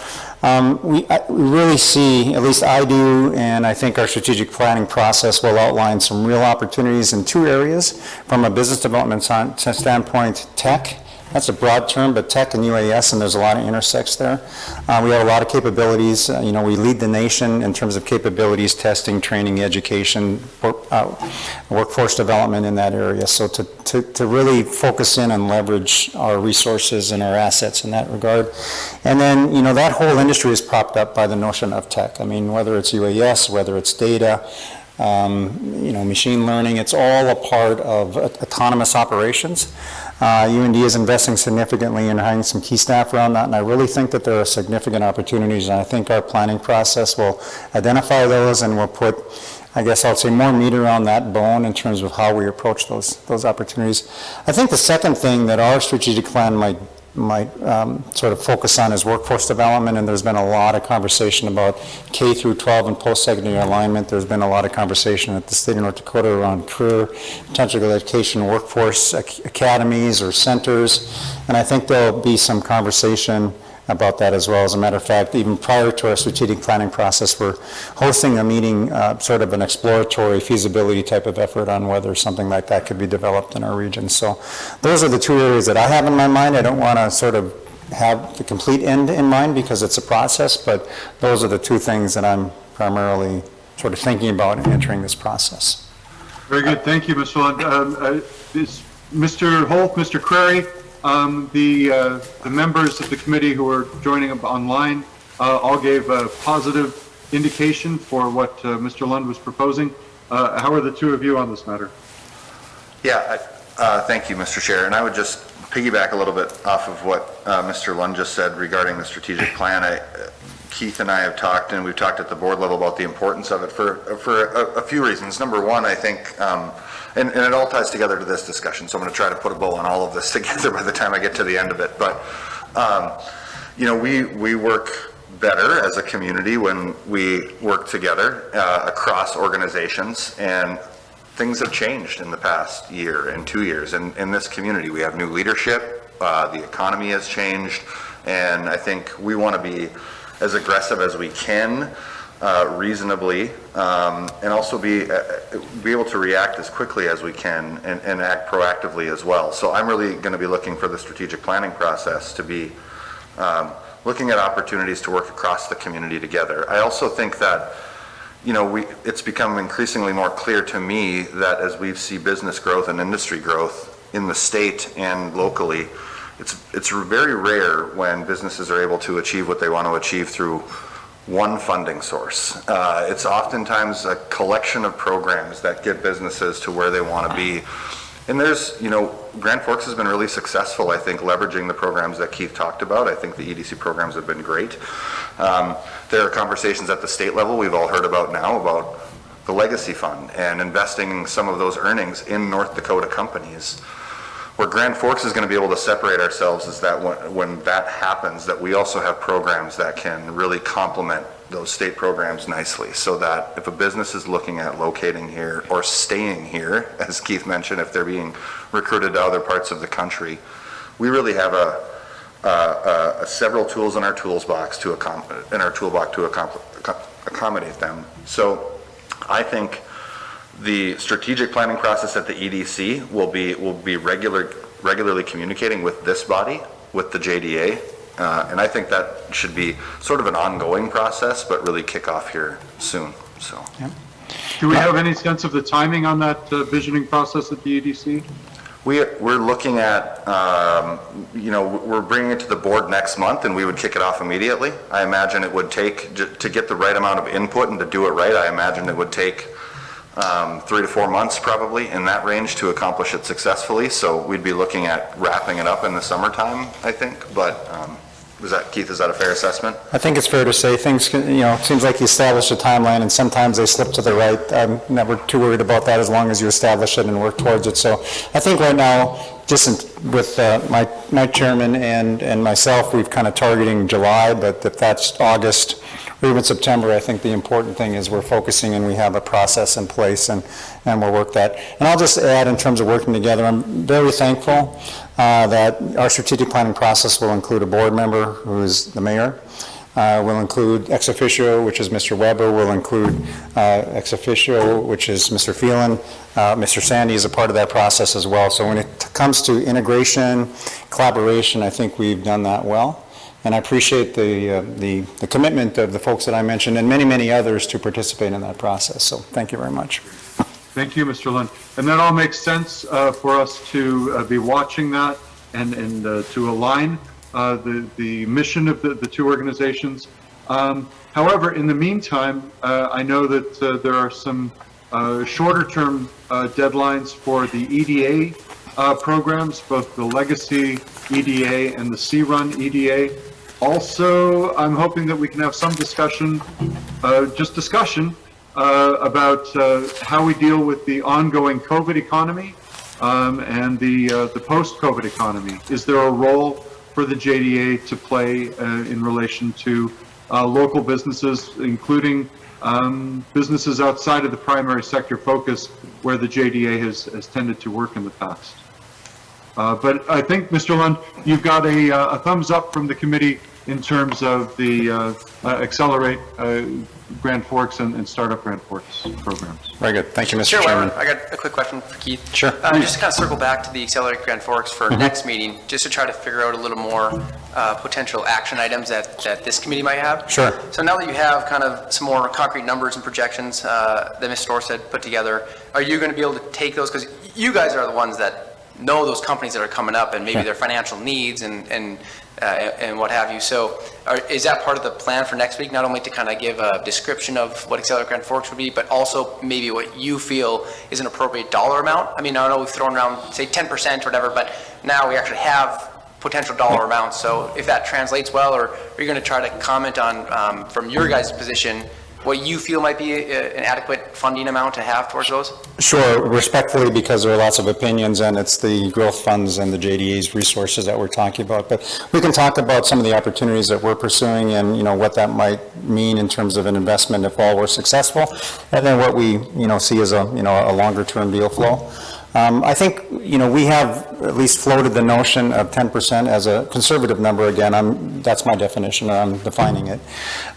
We really see, at least I do, and I think our strategic planning process will outline some real opportunities in two areas. From a business development standpoint, tech, that's a broad term, but tech and UAS, and there's a lot of intersects there. We have a lot of capabilities. We lead the nation in terms of capabilities, testing, training, education, workforce development in that area. So to really focus in and leverage our resources and our assets in that regard. And then, that whole industry is propped up by the notion of tech. I mean, whether it's UAS, whether it's data, machine learning, it's all a part of autonomous operations. UND is investing significantly in hiring some key staff around that, and I really think that there are significant opportunities, and I think our planning process will identify those, and we'll put, I guess I'll say, more meat around that bone in terms of how we approach those opportunities. I think the second thing that our strategic plan might sort of focus on is workforce development, and there's been a lot of conversation about K through 12 and post-secondary alignment. There's been a lot of conversation at the state of North Dakota around career, potential education, workforce academies or centers, and I think there'll be some conversation about that as well. As a matter of fact, even prior to our strategic planning process, we're hosting a meeting, sort of an exploratory feasibility type of effort on whether something like that could be developed in our region. So those are the two areas that I have in my mind. I don't want to sort of have the complete end in mind because it's a process, but those are the two things that I'm primarily sort of thinking about in entering this process. Very good. Thank you, Mr. Lund. Mr. Holt, Mr. Crary, the members of the committee who are joining online all gave a positive indication for what Mr. Lund was proposing. How are the two of you on this matter? Yeah, thank you, Mr. Chair. And I would just piggyback a little bit off of what Mr. Lund just said regarding the strategic plan. Keith and I have talked, and we've talked at the board level about the importance of it for a few reasons. Number one, I think, and it all ties together to this discussion, so I'm going to try to put a bow on all of this together by the time I get to the end of it. But, you know, we work better as a community when we work together across organizations, and things have changed in the past year and 2 years. And in this community, we have new leadership, the economy has changed, and I think we want to be as aggressive as we can, reasonably, and also be able to react as quickly as we can and act proactively as well. So I'm really going to be looking for the strategic planning process to be looking at opportunities to work across the community together. I also think that, you know, it's become increasingly more clear to me that as we see business growth and industry growth in the state and locally, it's very rare when businesses are able to achieve what they want to achieve through one funding source. It's oftentimes a collection of programs that get businesses to where they want to be. And there's, you know, Grand Forks has been really successful, I think, leveraging the programs that Keith talked about. I think the EDC programs have been great. There are conversations at the state level we've all heard about now about the Legacy Fund and investing some of those earnings in North Dakota companies. Where Grand Forks is going to be able to separate ourselves is that when that happens, that we also have programs that can really complement those state programs nicely, so that if a business is looking at locating here or staying here, as Keith mentioned, if they're being recruited to other parts of the country, we really have several tools in our toolbox to accommodate them. So I think the strategic planning process at the EDC will be regularly communicating with this body, with the JDA, and I think that should be sort of an ongoing process, but really kick off here soon. So, yeah. Do we have any sense of the timing on that visioning process at the EDC? We're looking at, you know, we're bringing it to the board next month, and we would kick it off immediately. I imagine it would take, to get the right amount of input and to do it right, I imagine it would take 3 to 4 months probably in that range to accomplish it successfully. So we'd be looking at wrapping it up in the summertime, I think. But Keith, is that a fair assessment? I think it's fair to say things can, you know, it seems like you establish a timeline and sometimes they slip to the right. I'm never too worried about that as long as you establish it and work towards it. So I think right now, just with my chairman and myself, we've kind of targeting July, but if that's August or even September, I think the important thing is we're focusing and we have a process in place and we'll work that. And I'll just add, in terms of working together, I'm very thankful that our strategic planning process will include a board member who is the mayor, will include ex officio, which is Mr. Weber, will include ex officio, which is Mr. Phelan. Mr. Sandy is a part of that process as well. So when it comes to integration, collaboration, I think we've done that well. And I appreciate the commitment of the folks that I mentioned and many, many others to participate in that process. So thank you very much. Thank you, Mr. Lund. And that all makes sense for us to be watching that and to align the mission of the two organizations. However, in the meantime, I know that there are some shorter-term deadlines for the EDA programs, both the Legacy EDA and the C-Run EDA. Also, I'm hoping that we can have some discussion, about how we deal with the ongoing COVID economy and the post-COVID economy. Is there a role for the JDA to play in relation to local businesses, including businesses outside of the primary sector focus where the JDA has tended to work in the past? But I think, Mr. Lund, you've got a thumbs up from the committee in terms of the Accelerate Grand Forks and Startup Grand Forks programs. Very good. Thank you, Mr. Chair, Chairman. I got a quick question for Keith. Sure. Just to kind of circle back to the Accelerate Grand Forks for next meeting, just to try to figure out a little more potential action items that this committee might have. Sure. So now that you have kind of some more concrete numbers and projections that Ms. Storrs had put together, are you going to be able to take those? Because you guys are the ones that know those companies that are coming up and maybe their financial needs and what have you. So is that part of the plan for next week, not only to kind of give a description of what Accelerate Grand Forks would be, but also maybe what you feel is an appropriate dollar amount? I mean, I know we've thrown around, say, 10% or whatever, but now we actually have potential dollar amounts. So if that translates well, or are you going to try to comment on, from your guys' position, what you feel might be an adequate funding amount to have towards those? Sure, respectfully, because there are lots of opinions, and it's the growth funds and the JDA's resources that we're talking about. But we can talk about some of the opportunities that we're pursuing and, what that might mean in terms of an investment if all were successful, and then what we, see as a longer-term deal flow. I think, we have at least floated the notion of 10% as a conservative number. Again, that's my definition, I'm defining it.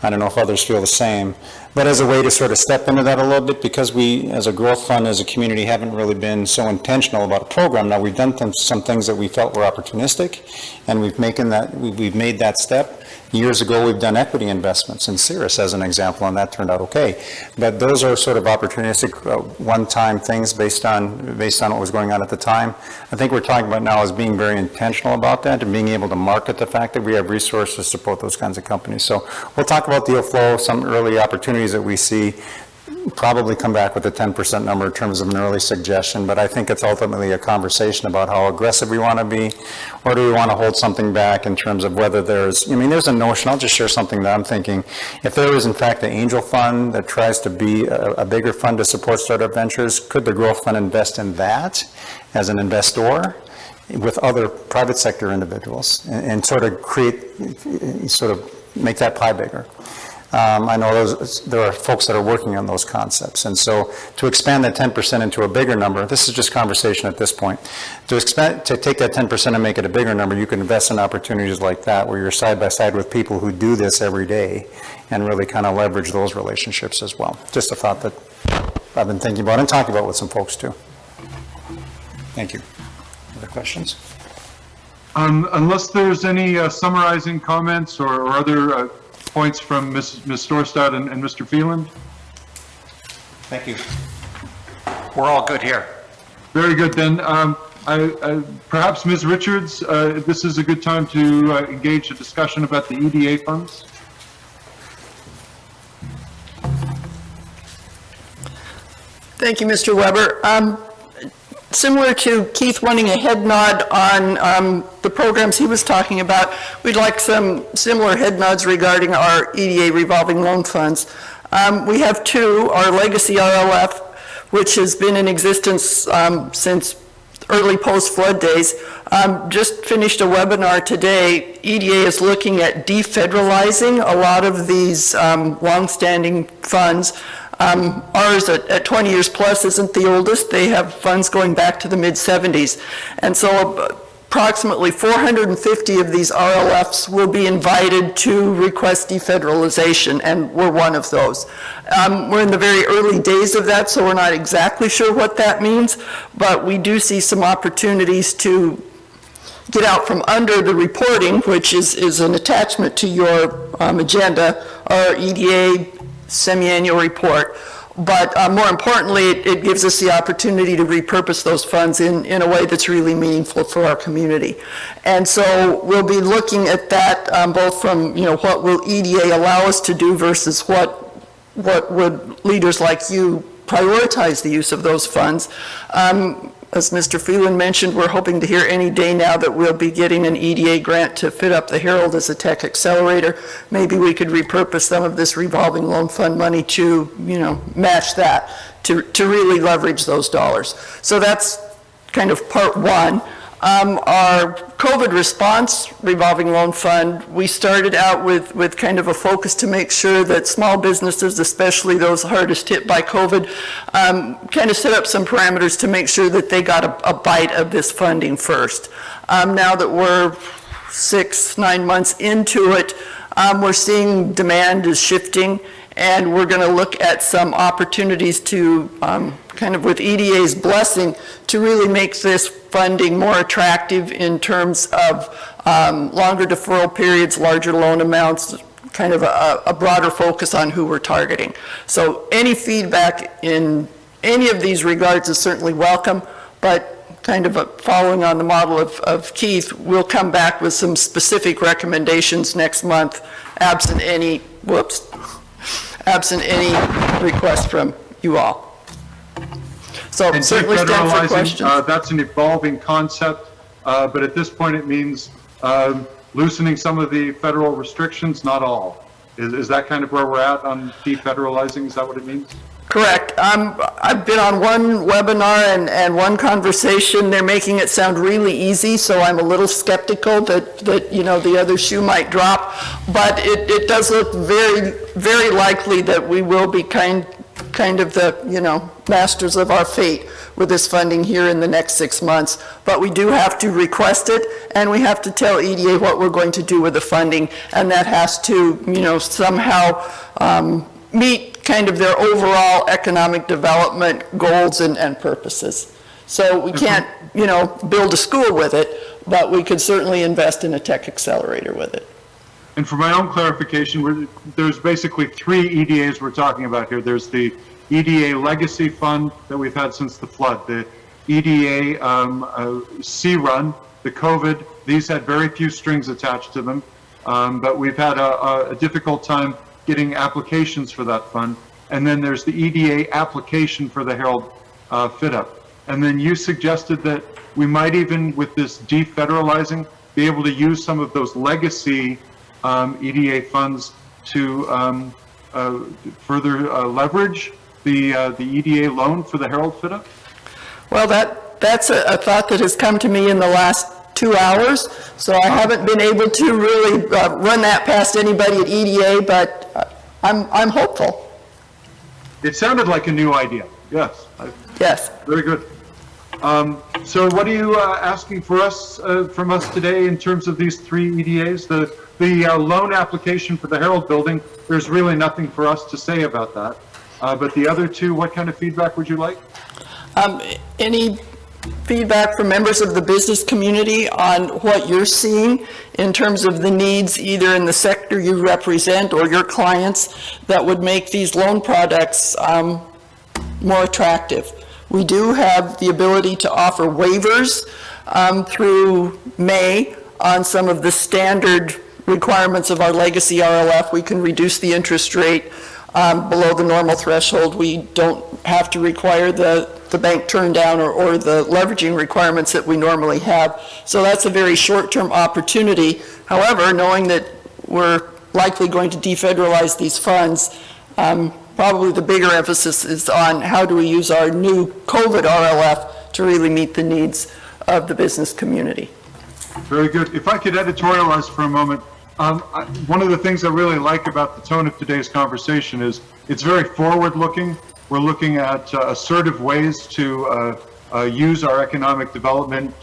I don't know if others feel the same. But as a way to sort of step into that a little bit, because we, as a growth fund, as a community, haven't really been so intentional about a program. Now, we've done some things that we felt were opportunistic, and we've made that step. Years ago, we've done equity investments in Cirrus as an example, and that turned out okay. But those are sort of opportunistic, one-time things based on what was going on at the time. I think we're talking about now is being very intentional about that and being able to market the fact that we have resources to support those kinds of companies. So we'll talk about deal flow, some early opportunities that we see, probably come back with a 10% number in terms of an early suggestion, but I think it's ultimately a conversation about how aggressive we want to be, or do we want to hold something back in terms of whether there's a notion, I'll just share something that I'm thinking. If there is in fact an angel fund that tries to be a bigger fund to support startup ventures, could the growth fund invest in that as an investor with other private sector individuals and sort of make that pie bigger? I know there are folks that are working on those concepts, and so to expand that 10% into a bigger number, this is just conversation at this point, to take that 10% and make it a bigger number, you can invest in opportunities like that where you're side by side with people who do this every day and really kind of leverage those relationships as well. Just a thought that I've been thinking about and talking about with some folks too. Thank you. Other questions? Unless there's any summarizing comments or other points from Ms. Storstad and Mr. Phelan? Thank you. We're all good here. Very good, then. Perhaps Ms. Richards, this is a good time to engage a discussion about the EDA funds. Thank you, Mr. Weber. Similar to Keith wanting a head nod on the programs he was talking about, we'd like some similar head nods regarding our EDA revolving loan funds. We have two, our legacy RLF, which has been in existence since early post-flood days. Just finished a webinar today. EDA is looking at defederalizing a lot of these long-standing funds. Ours at 20 years plus isn't the oldest. They have funds going back to the mid-70s. And so approximately 450 of these RLFs will be invited to request defederalization, and we're one of those. We're in the very early days of that, so we're not exactly sure what that means, but we do see some opportunities to get out from under the reporting, which is an attachment to your agenda, our EDA semi-annual report. But more importantly, it gives us the opportunity to repurpose those funds in a way that's really meaningful for our community. And so we'll be looking at that both from, what will EDA allow us to do versus what would leaders like you prioritize the use of those funds. As Mr. Phelan mentioned, we're hoping to hear any day now that we'll be getting an EDA grant to fit up the Herald as a tech accelerator. Maybe we could repurpose some of this revolving loan fund money to, match that, to really leverage those dollars. So that's kind of part one. Our COVID response revolving loan fund, we started out with kind of a focus to make sure that small businesses, especially those hardest hit by COVID, kind of set up some parameters to make sure that they got a bite of this funding first. Now that we're 6-9 months into it, we're seeing demand is shifting, and we're going to look at some opportunities to kind of with EDA's blessing to really make this funding more attractive in terms of longer deferral periods, larger loan amounts, kind of a broader focus on who we're targeting. So any feedback in any of these regards is certainly welcome, but kind of following on the model of Keith, we'll come back with some specific recommendations next month, absent any request from you all. So And certainly stand for defederalizing, questions. that's an evolving concept, but at this point it means loosening some of the federal restrictions, not all. Is that kind of where we're at on defederalizing? Is that what it means? Correct. I've been on one webinar and one conversation. They're making it sound really easy, so I'm a little skeptical that you know, the other shoe might drop. But it does look very, very likely that we will be kind of the, you know, masters of our fate with this funding here in the next 6 months. But we do have to request it, and we have to tell EDA what we're going to do with the funding, and that has to, you know, somehow meet kind of their overall economic development goals and purposes. So we can't, you know, build a school with it, but we could certainly invest in a tech accelerator with it. And for my own clarification, there's basically 3 EDAs we're talking about here. There's the EDA Legacy Fund that we've had since the flood, the EDA C-Run, the COVID. These had very few strings attached to them, but we've had a difficult time getting applications for that fund. And then there's the EDA application for the Herald fit-up. And then you suggested that we might even, with this defederalizing, be able to use some of those legacy EDA funds to further leverage the EDA loan for the Herald fit-up? Well, that's a thought that has come to me in the last 2 hours, so I haven't been able to really run that past anybody at EDA, but I'm hopeful. It sounded like a new idea. Yes. Yes. Very good. So what are you asking for us, from us today in terms of these 3 EDAs? The loan application for the Herald building, there's really nothing for us to say about that. But the other 2, what kind of feedback would you like? Any feedback from members of the business community on what you're seeing in terms of the needs either in the sector you represent or your clients that would make these loan products more attractive? We do have the ability to offer waivers through May on some of the standard requirements of our legacy RLF. We can reduce the interest rate below the normal threshold. We don't have to require the bank turn down or the leveraging requirements that we normally have. So that's a very short-term opportunity. However, knowing that we're likely going to defederalize these funds, probably the bigger emphasis is on how do we use our new COVID RLF to really meet the needs of the business community. Very good. If I could editorialize for a moment, one of the things I really like about the tone of today's conversation is it's very forward-looking. We're looking at assertive ways to use our economic development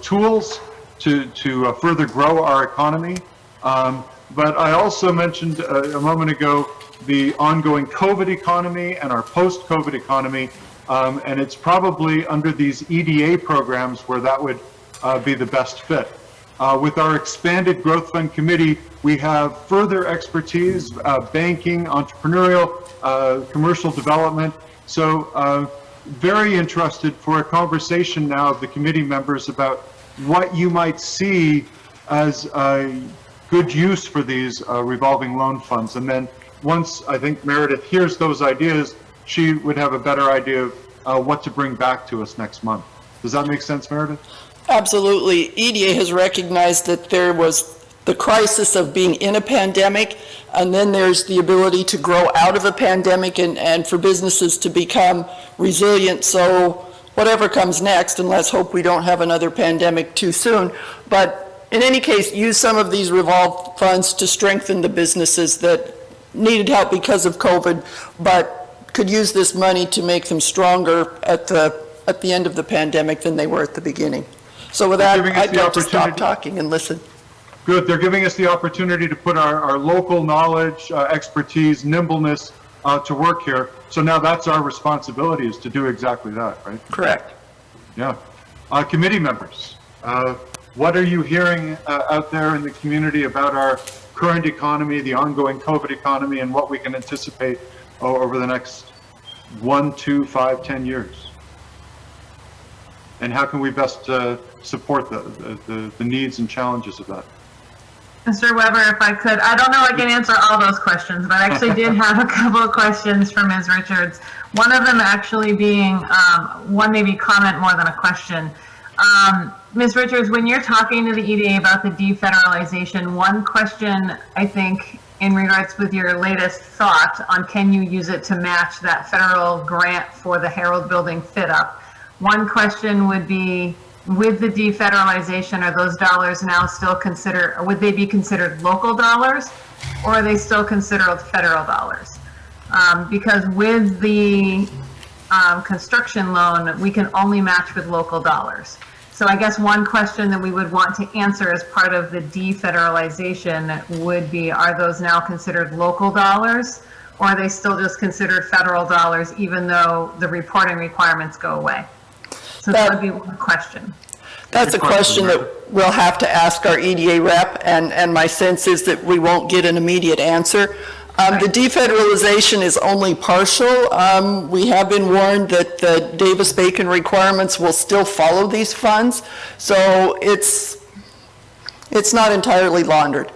tools to further grow our economy. But I also mentioned a moment ago the ongoing COVID economy and our post-COVID economy, and it's probably under these EDA programs where that would be the best fit. With our expanded Growth Fund Committee, we have further expertise, banking, entrepreneurial, commercial development. So very interested for a conversation now of the committee members about what you might see as good use for these revolving loan funds. And then once I think Meredith hears those ideas, she would have a better idea of what to bring back to us next month. Does that make sense, Meredith? Absolutely. EDA has recognized that there was the crisis of being in a pandemic, and then there's the ability to grow out of a pandemic and for businesses to become resilient. So whatever comes next, and let's hope we don't have another pandemic too soon, but in any case, use some of these revolve funds to strengthen the businesses that needed help because of COVID, but could use this money to make them stronger at the end of the pandemic than they were at the beginning. So with that, I'd like to stop talking and listen. Good. They're giving us the opportunity to put our local knowledge, expertise, nimbleness to work here. So now that's our responsibility, is to do exactly that, right? Correct. Yeah. Committee members, what are you hearing out there in the community about our current economy, the ongoing COVID economy, and what we can anticipate over the next 1, 2, 5, 10 years? and how can we best support the needs and challenges of that? Mr. Weber, if I could, I don't know I can answer all those questions, but I actually did have a couple of questions for Ms. Richards. One of them actually being, one maybe comment more than a question. Ms. Richards, when you're talking to the EDA about the defederalization, one question I think in regards with your latest thought on can you use it to match that federal grant for the Herald Building fit up, one question would be, with the defederalization, are those dollars now still considered, would they be considered local dollars, or are they still considered federal dollars? Because with the construction loan, we can only match with local dollars. So I guess one question that we would want to answer as part of the defederalization would be, are those now considered local dollars, or are they still just considered federal dollars even though the reporting requirements go away? So that would be one question. That's a question that we'll have to ask our EDA rep, and my sense is that we won't get an immediate answer. The defederalization is only partial. We have been warned that the Davis-Bacon requirements will still follow these funds, so it's not entirely laundered.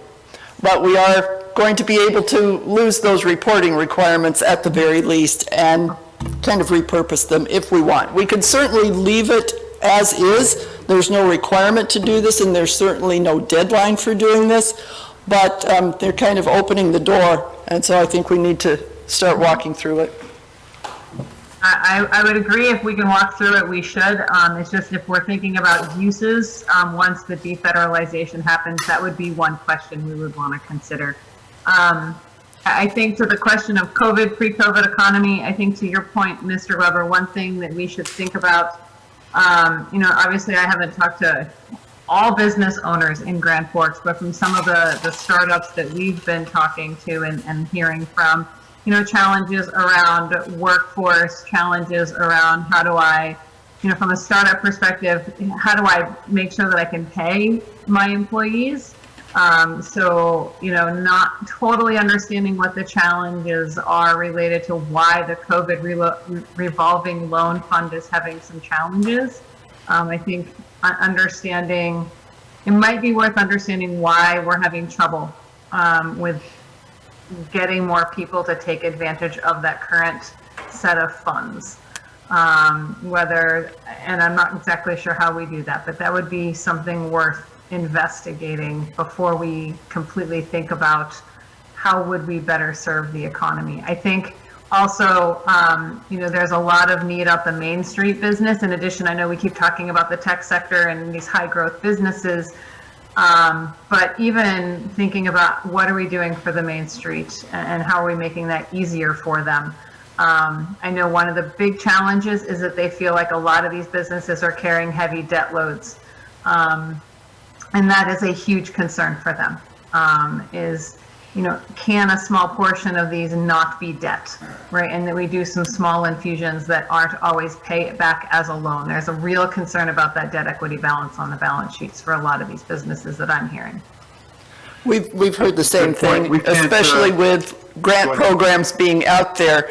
But we are going to be able to lose those reporting requirements at the very least and kind of repurpose them if we want. We can certainly leave it as is. There's no requirement to do this, and there's certainly no deadline for doing this, but they're kind of opening the door, and so I think we need to start walking through it. I would agree, if we can walk through it, we should. It's just if we're thinking about uses, once the defederalization happens, that would be one question we would want to consider. I think to the question of COVID, pre-COVID economy, I think to your point, Mr. Weber, one thing that we should think about, obviously I haven't talked to all business owners in Grand Forks, but from some of the startups that we've been talking to and hearing from, challenges around workforce, challenges around how do I, from a startup perspective, how do I make sure that I can pay my employees? Not totally understanding what the challenges are related to why the COVID revolving loan fund is having some challenges. I think understanding, it might be worth understanding why we're having trouble with getting more people to take advantage of that current set of funds. And I'm not exactly sure how we do that, but that would be something worth investigating before we completely think about how would we better serve the economy. I think also, there's a lot of need up the Main Street business. In addition, I know we keep talking about the tech sector and these high growth businesses, but even thinking about what are we doing for the Main Street and how are we making that easier for them. I know one of the big challenges is that they feel like a lot of these businesses are carrying heavy debt loads. And that is a huge concern for them, can a small portion of these not be debt, right? And that we do some small infusions that aren't always pay it back as a loan. There's a real concern about that debt equity balance on the balance sheets for a lot of these businesses that I'm hearing. We've heard the same thing, especially with grant programs being out there.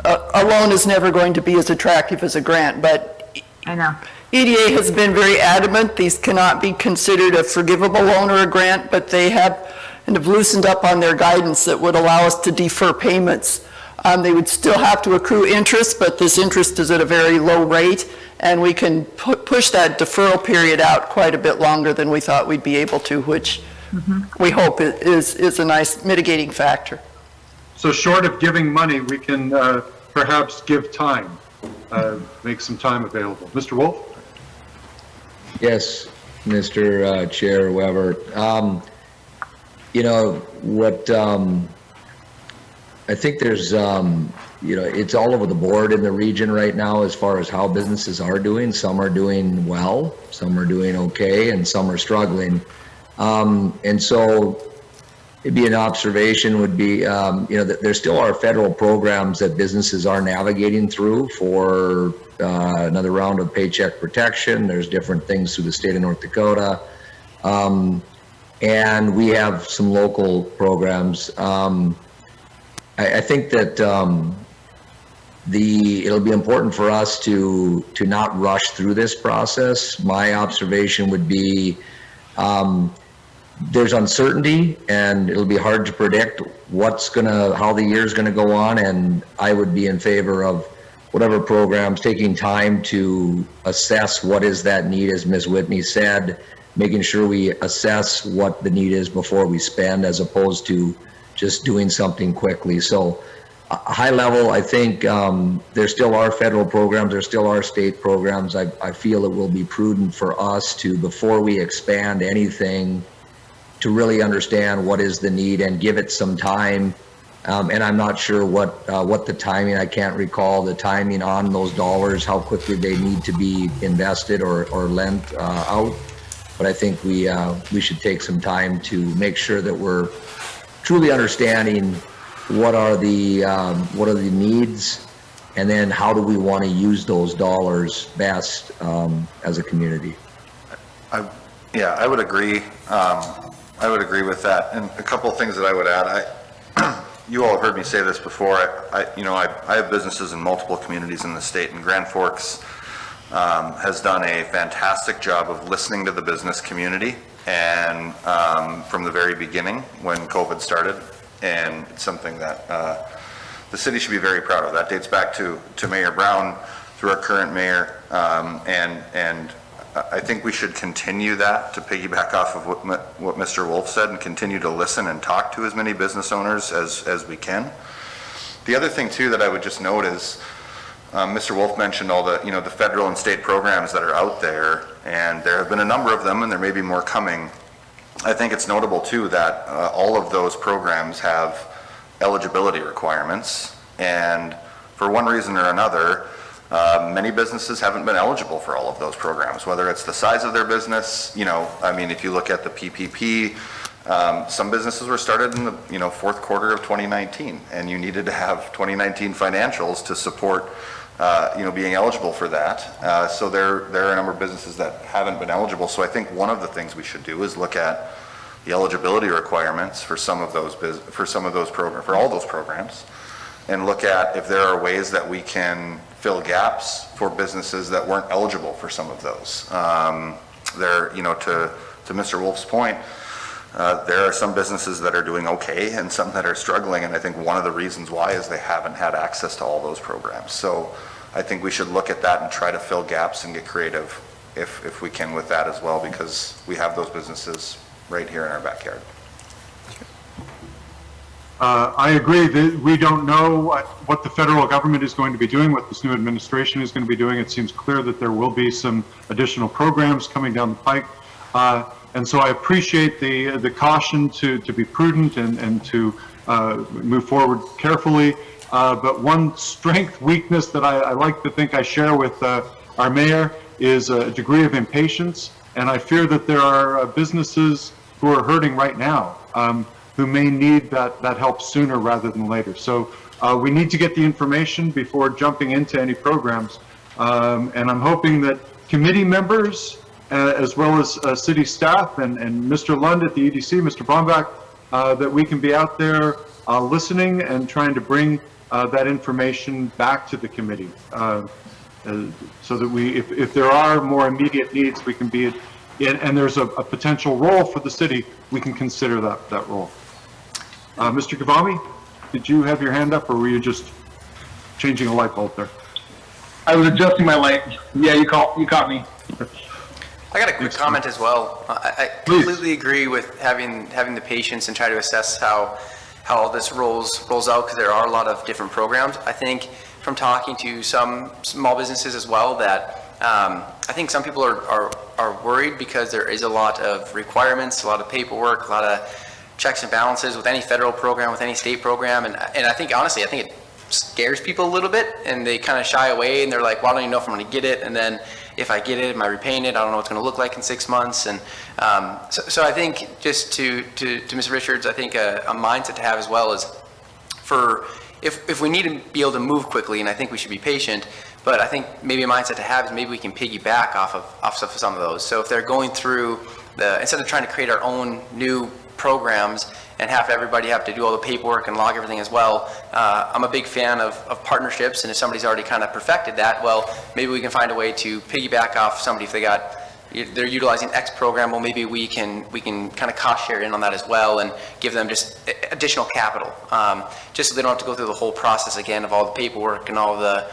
A loan is never going to be as attractive as a grant, but I know. EDA has been very adamant these cannot be considered a forgivable loan or a grant, but they have kind of loosened up on their guidance that would allow us to defer payments. They would still have to accrue interest, but this interest is at a very low rate, and we can push that deferral period out quite a bit longer than we thought we'd be able to, which we hope is a nice mitigating factor. So short of giving money, we can perhaps give time, make some time available. Mr. Wolf? Yes, Mr. Chair Weber. I think there's, it's all over the board in the region right now as far as how businesses are doing. Some are doing well, some are doing okay, and some are struggling. And so maybe an observation would be, that there still are federal programs that businesses are navigating through for another round of paycheck protection. There's different things through the state of North Dakota. And we have some local programs. I think that it'll be important for us to not rush through this process. My observation would be, there's uncertainty and it'll be hard to predict how the year's gonna go on, and I would be in favor of whatever programs, taking time to assess what is that need, as Ms. Whitney said, making sure we assess what the need is before we spend, as opposed to just doing something quickly. So high level, I think there still are federal programs, there still are state programs. I feel it will be prudent for us to, before we expand anything, to really understand what is the need and give it some time. And I'm not sure what the timing, I can't recall the timing on those dollars, how quickly they need to be invested or lent out. But I think we should take some time to make sure that we're truly understanding what are the needs, and then how do we want to use those dollars best as a community. I would agree. I would agree with that. And a couple of things that I would add. You all have heard me say this before. I have businesses in multiple communities in the state, and Grand Forks has done a fantastic job of listening to the business community, and from the very beginning when COVID started, and it's something that the city should be very proud of. That dates back to Mayor Brown, through our current mayor, and I think we should continue that, to piggyback off of what Mr. Wolf said, and continue to listen and talk to as many business owners as we can. The other thing too that I would just note is, Mr. Wolf mentioned all the, the federal and state programs that are out there, and there have been a number of them, and there may be more coming. I think it's notable too that all of those programs have eligibility requirements, and for one reason or another, many businesses haven't been eligible for all of those programs, whether it's the size of their business. If you look at the PPP, some businesses were started in the fourth quarter of 2019, and you needed to have 2019 financials to support being eligible for that. So there are a number of businesses that haven't been eligible. So I think one of the things we should do is look at the eligibility requirements for some of those programs, for all those programs, and look at if there are ways that we can fill gaps for businesses that weren't eligible for some of those. To Mr. Wolf's point, there are some businesses that are doing okay and some that are struggling, and I think one of the reasons why is they haven't had access to all those programs. So I think we should look at that and try to fill gaps and get creative if we can with that as well, because we have those businesses right here in our backyard. I agree that we don't know what the federal government is going to be doing, what this new administration is going to be doing. It seems clear that there will be some additional programs coming down the pike. And so I appreciate the caution to be prudent and to move forward carefully. But one strength, weakness that I like to think I share with our mayor is a degree of impatience. And I fear that there are businesses who are hurting right now, who may need that help sooner rather than later. So we need to get the information before jumping into any programs. And I'm hoping that committee members, as well as city staff and Mr. Lund at the EDC, Mr. Brombach, that we can be out there listening and trying to bring that information back to the committee. So that if there are more immediate needs, we can be and there's a potential role for the city, we can consider that role. Mr. Gavami, did you have your hand up, or were you just changing a light bulb there? I was adjusting my light. Yeah, you caught me. I got a quick comment as well. I completely agree with having the patience and try to assess how all this rolls out, because there are a lot of different programs. I think from talking to some small businesses as well that I think some people are worried because there is a lot of requirements, a lot of paperwork, a lot of checks and balances with any federal program, with any state program, and I think honestly, I think it scares people a little bit, and they kind of shy away, and they're like, well, I don't even know if I'm going to get it, and then if I get it, am I repaying it? I don't know what it's going to look like in 6 months, and so I think just to Mr. Richards, I think a mindset to have as well is if we need to be able to move quickly, and I think we should be patient, but I think maybe a mindset to have is maybe we can piggyback off of some of those. So if they're going through instead of trying to create our own new programs and have everybody have to do all the paperwork and log everything as well. I'm a big fan of partnerships, and if somebody's already kind of perfected that, well, maybe we can find a way to piggyback off somebody if they're utilizing X program. Well, maybe we can kind of cost share in on that as well and give them just additional capital, just so they don't have to go through the whole process again of all the paperwork and all the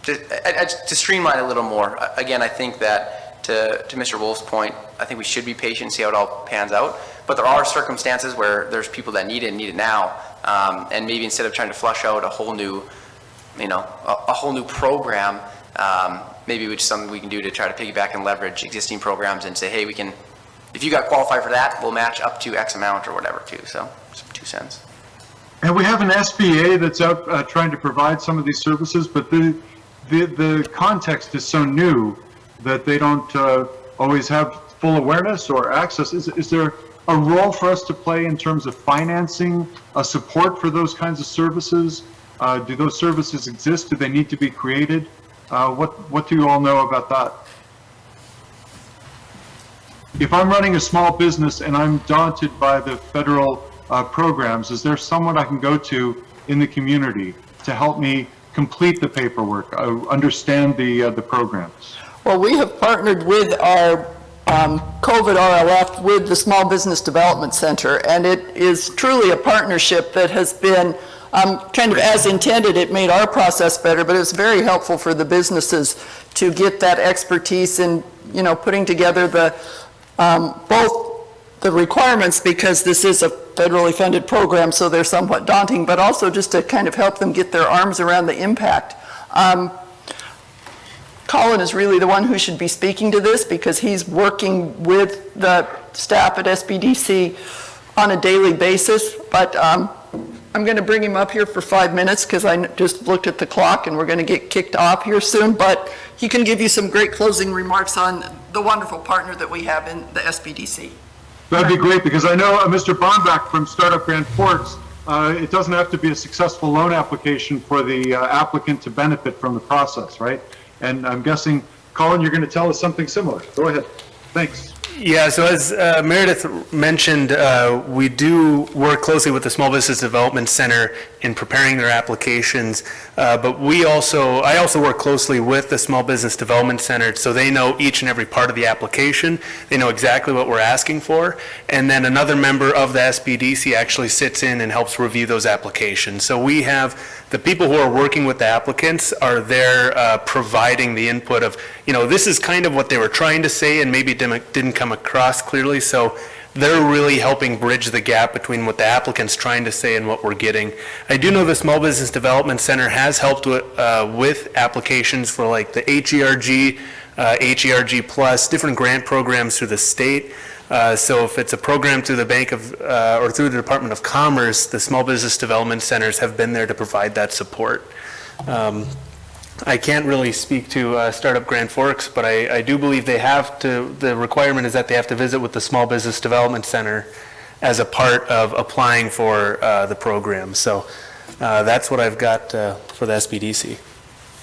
to streamline it a little more. Again, I think that to Mr. Wolf's point, I think we should be patient and see how it all pans out. But there are circumstances where there's people that need it now, and maybe instead of trying to flush out a whole new, a whole new program, maybe it's something we can do to try to piggyback and leverage existing programs and say, hey, we can, if you got qualified for that, we'll match up to X amount or whatever too. So, some 2 cents. And we have an SBA that's out trying to provide some of these services, but the context is so new that they don't always have full awareness or access. Is there a role for us to play in terms of financing support for those kinds of services? Do those services exist? Do they need to be created? What do you all know about that? If I'm running a small business and I'm daunted by the federal programs, is there someone I can go to in the community to help me complete the paperwork, understand the programs? Well, we have partnered with our COVID RLF with the Small Business Development Center, and it is truly a partnership that has been kind of as intended. It made our process better, but it's very helpful for the businesses to get that expertise in, putting together the both the requirements, because this is a federally funded program, so they're somewhat daunting, but also just to kind of help them get their arms around the impact. Colin is really the one who should be speaking to this, because he's working with the staff at SBDC on a daily basis, but I'm going to bring him up here for 5 minutes because I just looked at the clock and we're going to get kicked off here soon, but he can give you some great closing remarks on the wonderful partner that we have in the SBDC. That'd be great, because I know Mr. Bonbach from Startup Grand Forks, it doesn't have to be a successful loan application for the applicant to benefit from the process, right? And I'm guessing, Colin, you're going to tell us something similar. Go ahead. Thanks. Yeah, so as Meredith mentioned, we do work closely with the Small Business Development Center in preparing their applications, but I also work closely with the Small Business Development Center, so they know each and every part of the application. They know exactly what we're asking for, and then another member of the SBDC actually sits in and helps review those applications. So we have the people who are working with the applicants are there providing the input of, this is kind of what they were trying to say and maybe didn't come across clearly, so they're really helping bridge the gap between what the applicant's trying to say and what we're getting. I do know the Small Business Development Center has helped with applications for like the HERG, HERG Plus, different grant programs through the state. So if it's a program through the Bank of, or through the Department of Commerce, the Small Business Development Centers have been there to provide that support. I can't really speak to Startup Grand Forks, but I do believe they have to, the requirement is that they have to visit with the Small Business Development Center as a part of applying for the program. So that's what I've got for the SBDC.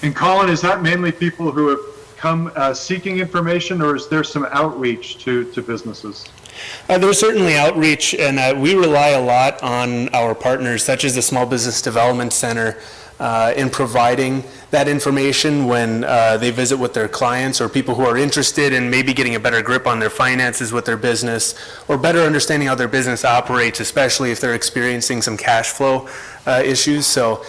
And Colin, is that mainly people who have come seeking information, or is there some outreach to businesses? There's certainly outreach, and we rely a lot on our partners, such as the Small Business Development Center, in providing that information when they visit with their clients or people who are interested in maybe getting a better grip on their finances with their business, or better understanding how their business operates, especially if they're experiencing some cash flow issues. So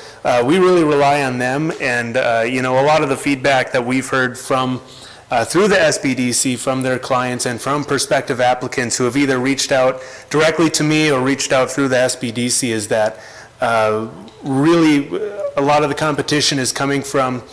we really rely on them, and a lot of the feedback that we've heard from through the SBDC from their clients and from prospective applicants who have either reached out directly to me or reached out through the SBDC is that really a lot of the competition is coming from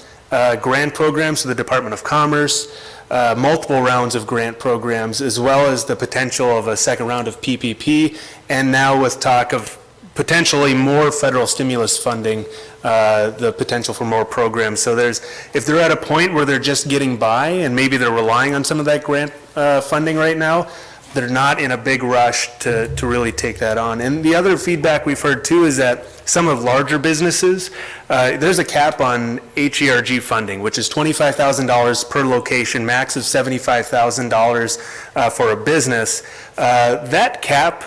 grant programs to the Department of Commerce, multiple rounds of grant programs, as well as the potential of a second round of PPP, and now with talk of potentially more federal stimulus funding, the potential for more programs. So if they're at a point where they're just getting by and maybe they're relying on some of that grant funding right now, they're not in a big rush to really take that on. And the other feedback we've heard too is that some of larger businesses, there's a cap on HERG funding, which is $25,000 per location, max of $75,000 for a business. That cap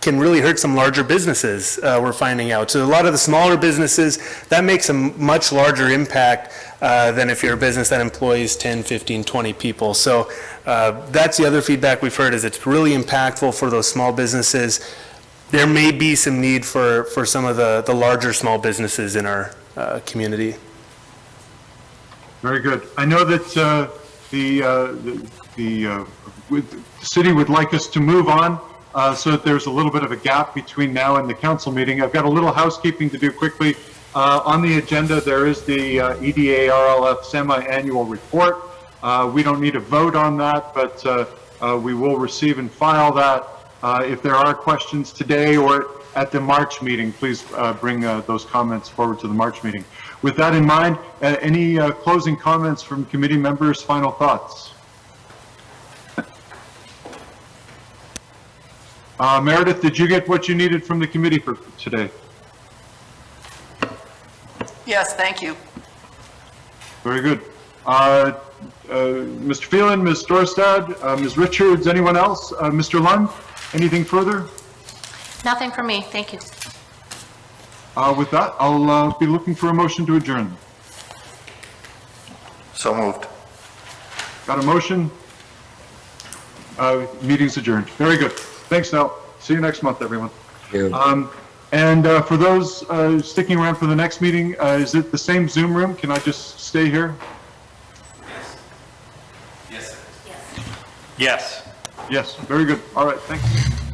can really hurt some larger businesses, we're finding out. So a lot of the smaller businesses, that makes a much larger impact than if you're a business that employs 10, 15, 20 people. So that's the other feedback we've heard, is it's really impactful for those small businesses. There may be some need for some of the larger small businesses in our community. Very good. I know that the city would like us to move on, so that there's a little bit of a gap between now and the council meeting. I've got a little housekeeping to do quickly. On the agenda, there is the EDA RLF semi-annual report. We don't need a vote on that, but we will receive and file that. If there are questions today or at the March meeting, please bring those comments forward to the March meeting. With that in mind, any closing comments from committee members, final thoughts? Meredith, did you get what you needed from the committee for today? Yes, thank you. Very good. Mr. Phelan, Ms. Dorstad, Ms. Richards, anyone else? Mr. Lund, anything further? Nothing from me, thank you. With that, I'll be looking for a motion to adjourn. So moved. Got a motion? Meeting's adjourned. Very good. Thanks, Nell. See you next month, everyone. And for those sticking around for the next meeting, is it the same Zoom room? Can I just stay here? Yes. Yes. Yes. Very good. All right, thanks.